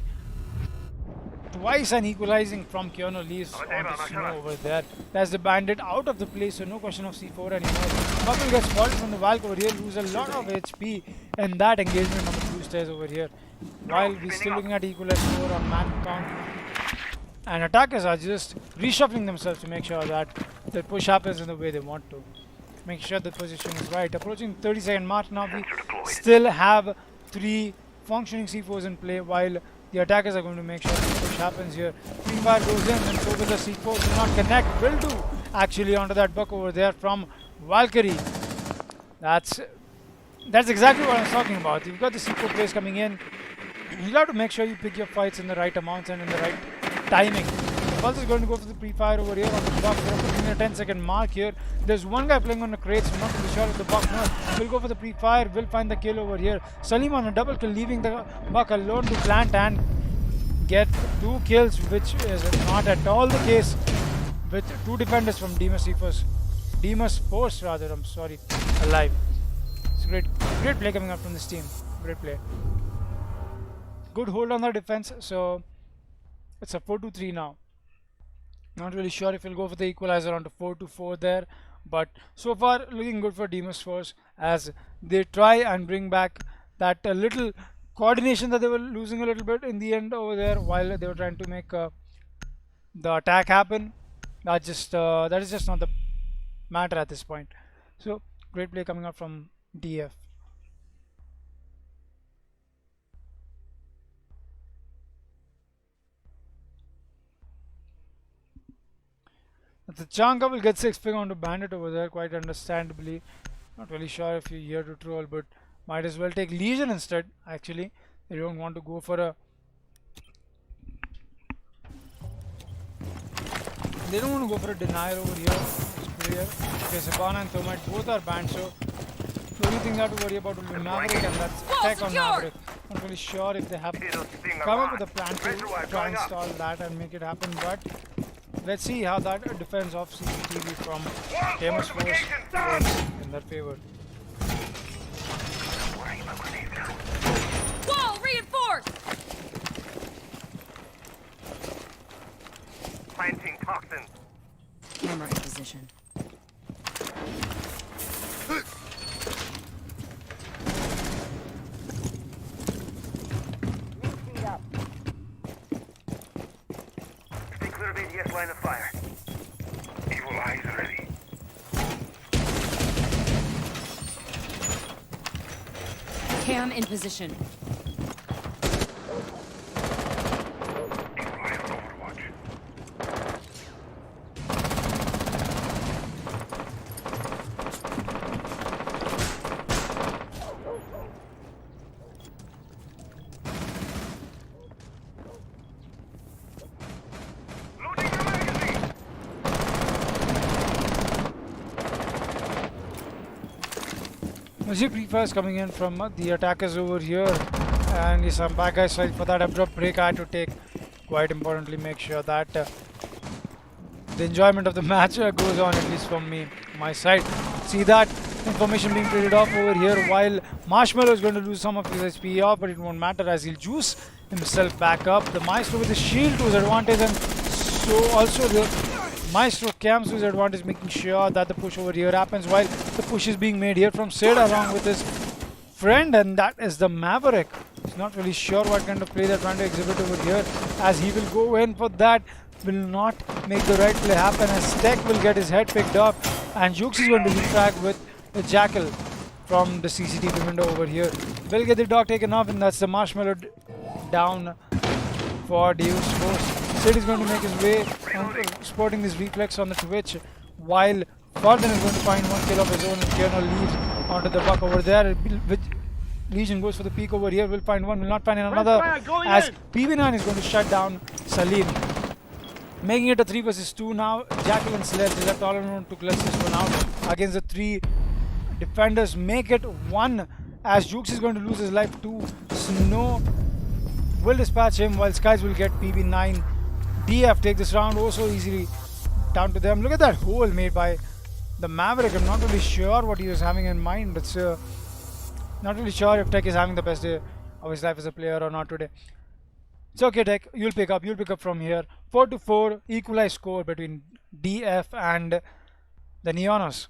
twice and equalizing from Keanu leaves onto snow over there. There's the bandit out of the play, so no question of C4 anymore. Buckle gets spotted from the Valk over here, lose a lot of HP in that engagement on the blue stairs over here. While we're still looking at equal score on man count, and attackers are just reshuffling themselves to make sure that the push happens in the way they want to. Make sure the position is right. Approaching 30-second mark now, we still have 3 functioning C4s in play, while the attackers are going to make sure the push happens here. Free fire goes in, and so will the C4. Will not connect. Will do actually onto that buck over there from Valkyrie. That's exactly what I was talking about. You've got the C4 plays coming in. You have to make sure you pick your fights in the right amounts and in the right timing. The Pulse is going to go for the pre-fire over here on the buck. We're putting in a 10-second mark here. There's one guy playing on the crates. I'm not really sure if the buck knows. We'll go for the pre-fire. We'll find the kill over here. Salim on a double kill, leaving the buck alone to plant and get 2 kills, which is not at all the case with 2 defenders from Deimos Force rather, I'm sorry, alive. It's a great play coming up from this team. Great play. Good hold on the defense, so it's a 4-2-3 now. Not really sure if we'll go for the equalizer onto 4-4 there, but so far looking good for Deimos Force as they try and bring back that little coordination that they were losing a little bit in the end over there while they were trying to make the attack happen. That is just not the matter at this point. So great play coming up from DF. The Changa will get 6 ping onto Bandit over there, quite understandably. Not really sure if you're here to troll, but might as well take Legion instead. Actually, they don't want to go for a. They don't want to go for a denial over here. It's clear. Okay, Sabana and Thermite both are banned, so the only thing they have to worry about will be Maverick, and that's attack on Maverick. Not really sure if they have come up with a plan to try and stall that and make it happen, but let's see how that defense of CCTV from Deimos Force works in their favor. Wall reinforced! Planting toxin. Camera in position. Speed up. Stay clear of ADS line of fire. Evil eyes ready. Cam in position. Evil eye on overwatch. Loading the magazine. Mujib Pre-Fires coming in from the attackers over here. And yes, some bad guys. Sorry for that abrupt break I had to take. Quite importantly, make sure that the enjoyment of the match goes on, at least from my side. See that information being traded off over here, while Marshmallow is going to lose some of his HP off, but it won't matter as he'll juice himself back up. The Maestro with the shield to his advantage, and so also the Maestro camps to his advantage, making sure that the push over here happens, while the push is being made here from Sid along with his friend, and that is the Maverick. He's not really sure what kind of play they're trying to exhibit over here, as he will go in for that. Will not make the right play happen, as Tech will get his head picked up, and Jukes is going to refrag with the Jackal from the CCTV window over here. Will get the dog taken off, and that's the Marshmallow down for Deus Force. Sid is going to make his way, sporting this reflex on the Twitch, while Fardin is going to find one kill of his own, and Kierno leaves onto the buck over there. Legion goes for the peak over here, will find one, will not find another, as PB9 is going to shut down Salim. Making it a 3 versus 2 now. Jackal and Sledge is left all alone to clutch this one out against the 3 defenders. Make it 1, as Jukes is going to lose his life too. Snow will dispatch him, while Skies will get PB9. DF take this round oh so easily down to them. Look at that hole made by the Maverick. I'm not really sure what he was having in mind. It's not really sure if Tech is having the best day of his life as a player or not today. It's okay, Tech. You'll pick up from here. 4-4 equalized score between DF and the Neonos.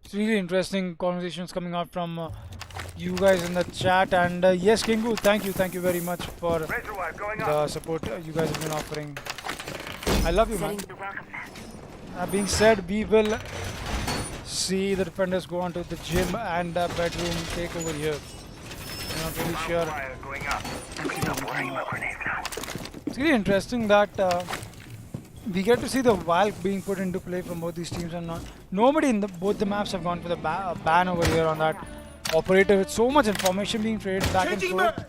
It's really interesting conversations coming out from you guys in the chat, and yes, Kingu, thank you very much for the support you guys have been offering. I love you, man. That being said, we will see the defenders go onto the gym and bedroom take over here. I'm not really sure. It's really interesting that we get to see the Valk being put into play from both these teams, and not nobody in both the maps have gone for the ban over here on that operator, with so much information being traded back and forth.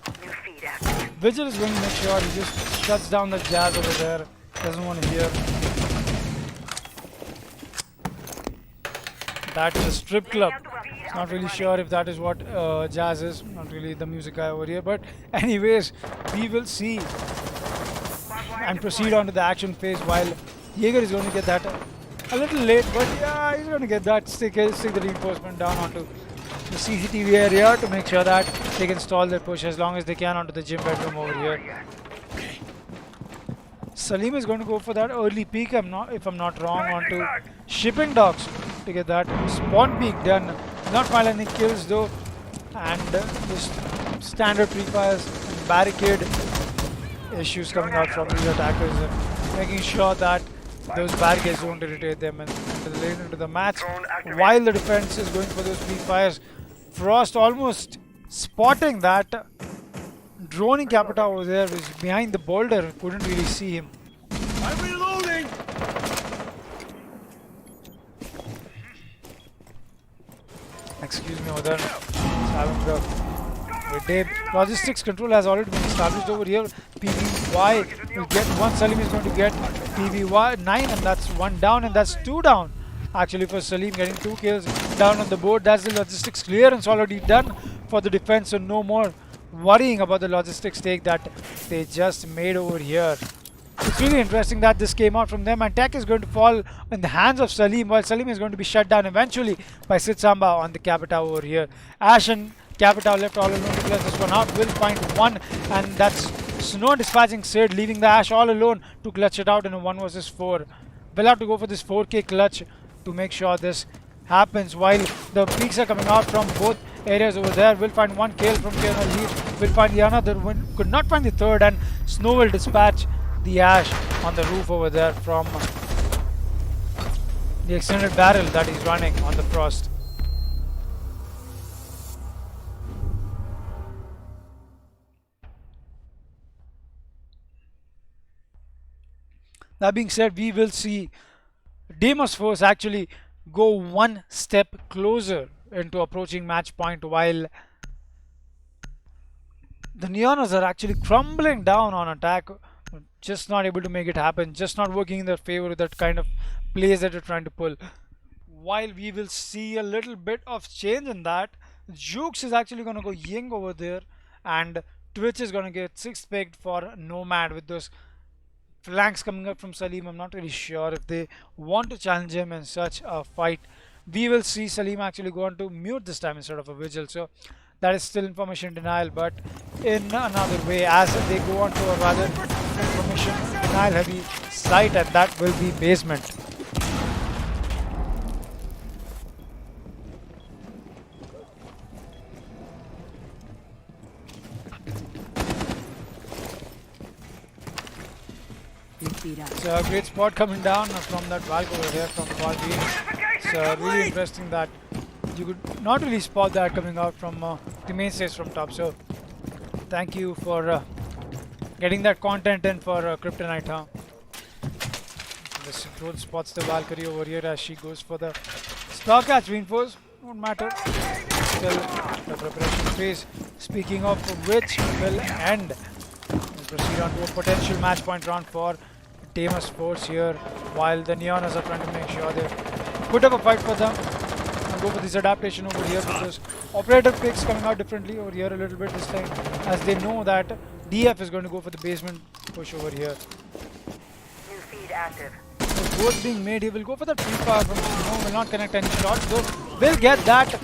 Vigil is going to make sure he just shuts down the Jazz over there. Doesn't want to hear. That is a strip club. Not really sure if that is what Jazz is. Not really the music guy over here. But anyways, we will see and proceed on to the action phase, while Jaeger is going to get that a little late, but yeah, he's going to get that, stick the reinforcement down onto the CCTV area to make sure that they can stall their push as long as they can onto the gym bedroom over here. Salim is going to go for that early peek, if I'm not wrong, onto shipping docks to get that spawn peek done. Not find any kills though, and just standard pre-fires and barricade issues coming out from these attackers, and making sure that those barricades don't irritate them and late into the match. While the defense is going for those pre-fires, Frost almost spotting that droning Capita over there, was behind the boulder, couldn't really see him. I'm reloading! Excuse me over there. Logistics control has already been established over here. PVY will get one. Salim is going to get PVY 9, and that's 1 down, and that's 2 down. Actually, for Salim, getting 2 kills down on the board. That's the logistics clearance already done for the defense, so no more worrying about the logistics take that they just made over here. It's really interesting that this came out from them, and Tech is going to fall in the hands of Salim, while Salim is going to be shut down eventually by Sid Samba on the Capita over here. Ash and Capita left all alone to clear this one out. Will find one, and that's Snow dispatching Sid, leaving the Ash all alone to clutch it out in a 1 versus 4. Will have to go for this 4K clutch to make sure this happens, while the peaks are coming out from both areas over there. Will find one kill from Kierno Leaf. Will find the another one. Could not find the third, and Snow will dispatch the Ash on the roof over there from the extended barrel that he's running on the Frost. That being said, we will see Deimos force actually go one step closer into approaching match point, while the Neonas are actually crumbling down on attack, just not able to make it happen, just not working in their favor with that kind of plays that they're trying to pull. While we will see a little bit of change in that, Jukes is actually going to go Ying over there, and Twitch is going to get 6 picked for Nomad with those flanks coming up from Salim. I'm not really sure if they want to challenge him in such a fight. We will see Salim actually go on to mute this time instead of a vigil, so that is still information denial, but in another way, as they go on to a rather information denial heavy site, and that will be basement. It's a great spot coming down from that valve over here from Qualifier. It's really interesting that you could not really spot that coming out from the main stage from top. So thank you for getting that content in for Kryptonite, huh? This drone spots the Valkyrie over here as she goes for the star catch reinforce. Won't matter. Still the preparation phase. Speaking of which will end. We'll proceed on to a potential match point round for Deimos force here, while the Neonas are trying to make sure they put up a fight for them and go for this adaptation over here, because operator picks coming out differently over here a little bit this time, as they know that DF is going to go for the basement push over here. New feed active. So both being made, he will go for the free fire from no, will not connect any shots though. Will get that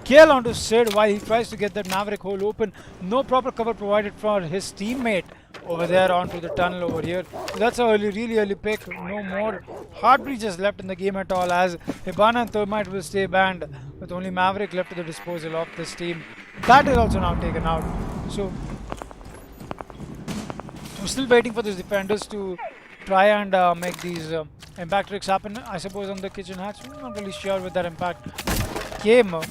kill onto Sid while he tries to get that Maverick hole open. No proper cover provided for his teammate over there onto the tunnel over here. So that's a really early pick. No more hard breaches left in the game at all, as Hibana and Thermite will stay banned with only Maverick left to the disposal of this team. That is also now taken out. So we're still waiting for these defenders to try and make these impact tricks happen. I suppose on the kitchen hatch. I'm not really sure with that impact came. Not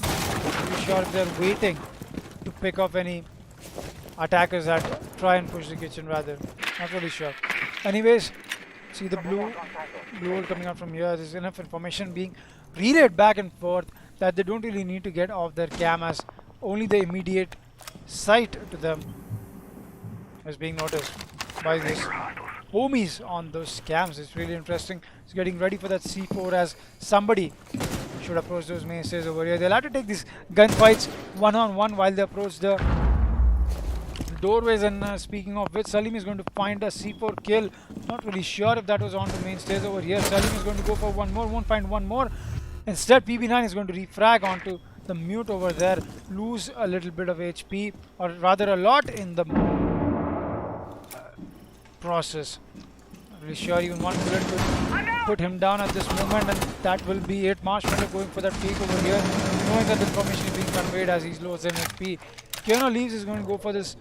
really sure if they're waiting to pick off any attackers that try and push the kitchen rather. Not really sure. Anyways, see the blue hole coming out from here. There's enough information being relayed back and forth that they don't really need to get off their cam, as only the immediate sight to them is being noticed by these homies on those cams. It's really interesting. It's getting ready for that C4, as somebody should approach those mainstays over here. They'll have to take these gunfights one-on-one while they approach the doorways. And speaking of which, Salim is going to find a C4 kill. Not really sure if that was on the mainstays over here. Salim is going to go for one more, won't find one more. Instead, PB9 is going to refrag onto the mute over there, lose a little bit of HP, or rather a lot in the process. Not really sure even one bullet could put him down at this moment, and that will be it. Marshmallow going for that peek over here, knowing that the information is being conveyed as he's low as HP. Keanu Leaves is going to go for this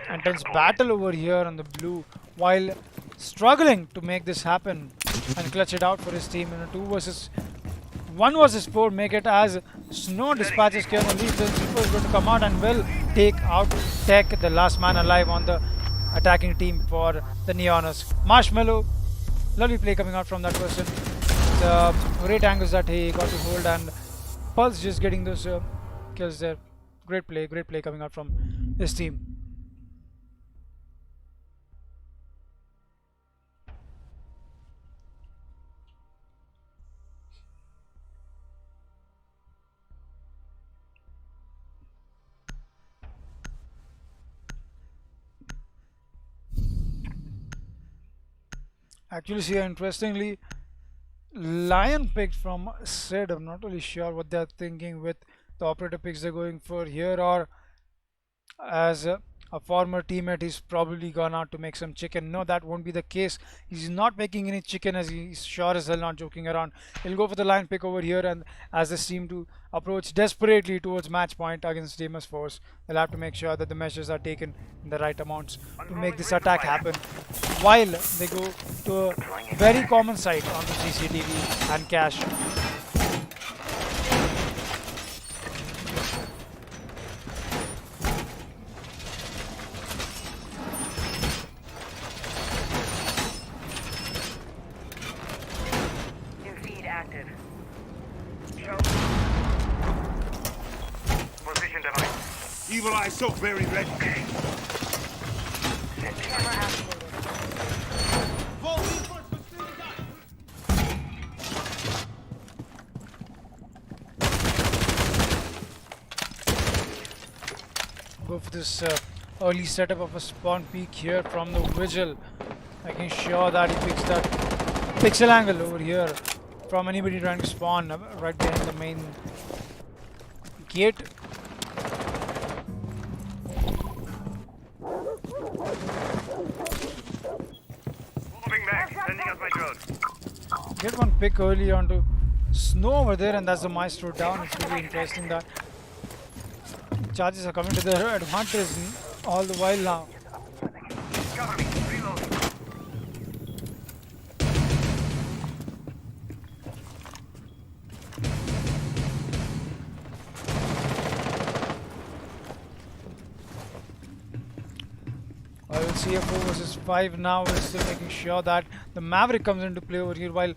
intense battle over here on the blue, while struggling to make this happen and clutch it out for his team in a 1 versus 4 make it, as Snow dispatches Keanu Leaves. The Super is going to come out and will take out Tech, the last man alive on the attacking team for the Neonas. Marshmallow, lovely play coming out from that person. The great angles that he got to hold, and Pulse just getting those kills there. Great play coming out from this team. Actually, see, interestingly, Lion picked from Sid. I'm not really sure what they're thinking with the operator picks they're going for here, or as a former teammate, he's probably gone out to make some chicken. No, that won't be the case. He's not making any chicken, as he's sure as hell not joking around. He'll go for the line pick over here, and as they seem to approach desperately towards match point against Deimos Force, they'll have to make sure that the measures are taken in the right amounts to make this attack happen, while they go to a very common sight onto CCTV and cache. New feed active. Position device. Evil Eye so very ready. Camera activated. Go for this early setup of a spawn peek here from the Vigil, making sure that he picks that pixel angle over here from anybody trying to spawn right behind the main gate. Moving back. Sending out my drone. Get one pick early onto Snow over there, and that's the Maestro down. It's really interesting that charges are coming to their advantage all the while now. Cover me. Reloading. I will see a 4 versus 5 now. We're still making sure that the Maverick comes into play over here, while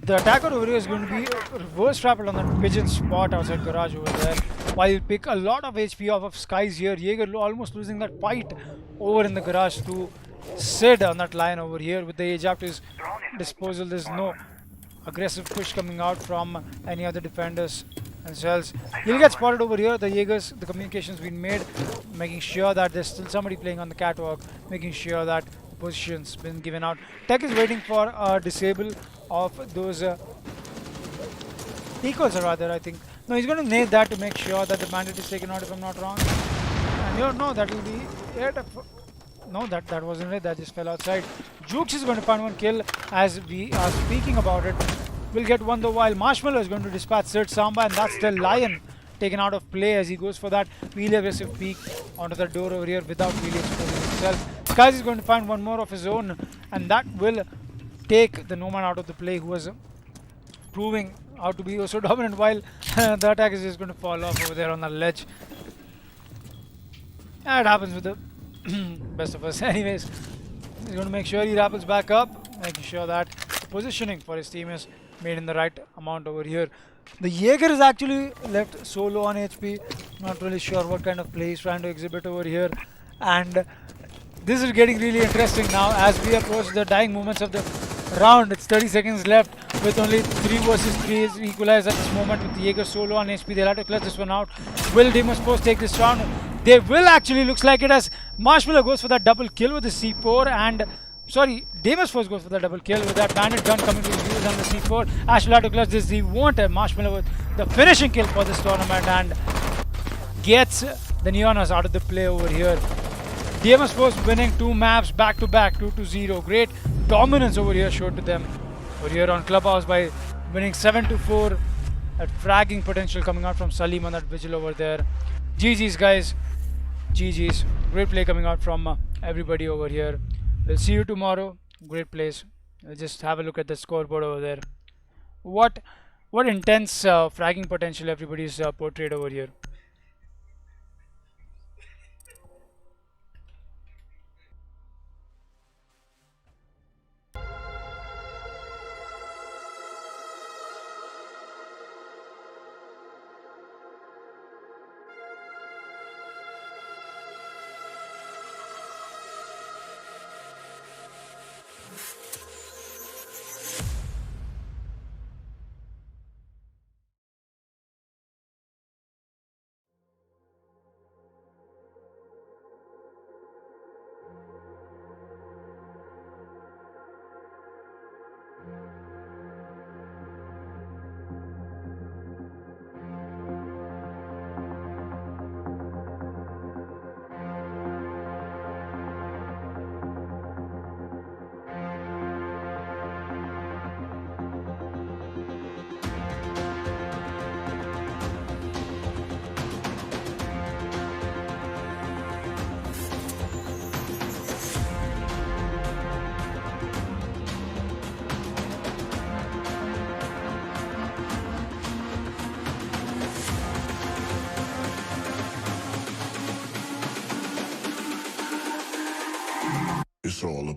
the attacker over here is going to be reverse trapped on that pigeon spot outside garage over there, while he'll pick a lot of HP off of Skies here. Jaeger almost losing that fight over in the garage to Sid on that line over here. With the age after his disposal, there's no aggressive push coming out from any other defenders themselves. He'll get spotted over here. The Jaegers, the communication's been made, making sure that there's still somebody playing on the catwalk, making sure that the position's been given out. Tech is waiting for a disable of those equals, or rather, I think. No, he's going to nail that to make sure that the bandit is taken out, if I'm not wrong. And you know, that will be it. No, that wasn't it. That just fell outside. Jukes is going to find one kill as we are speaking about it. We'll get one though, while Marshmallow is going to dispatch Third Samba, and that's the Lion taken out of play as he goes for that really aggressive peek onto the door over here without really exposing himself. Skies is going to find one more of his own, and that will take the Noman out of the play, who was proving out to be also dominant, while the attack is just going to fall off over there on the ledge. That happens with the best of us. Anyways, he's going to make sure he rappels back up, making sure that the positioning for his team is made in the right amount over here. The Jaeger is actually left so low on HP. Not really sure what kind of play he's trying to exhibit over here. And this is getting really interesting now as we approach the dying moments of the round. It's 30 seconds left with only 3 versus 3 is equalized at this moment with the Jaeger solo on HP. They'll have to clutch this one out. Will Deimos Post take this round? They will actually, looks like it, as Marshmallow goes for that double kill with the C4, and sorry, Deimos Force goes for the double kill with that bandit gun coming to use on the C4. Ash will have to clutch this. He won't have Marshmallow with the finishing kill for this tournament and gets the Neonas out of the play over here. Deimos Force winning 2 maps back to back, 2-0. Great dominance over here showed to them over here on Clubhouse by winning 7-4. That fragging potential coming out from Salim on that vigil over there. GG's guys, GG's. Great play coming out from everybody over here. We'll see you tomorrow. Great plays. Just have a look at the scoreboard over there. What intense fragging potential everybody's portrayed over here.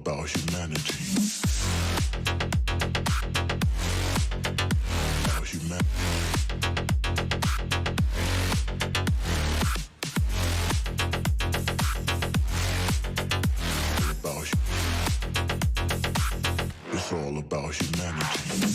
about humanity. About humanity. It's all about humanity.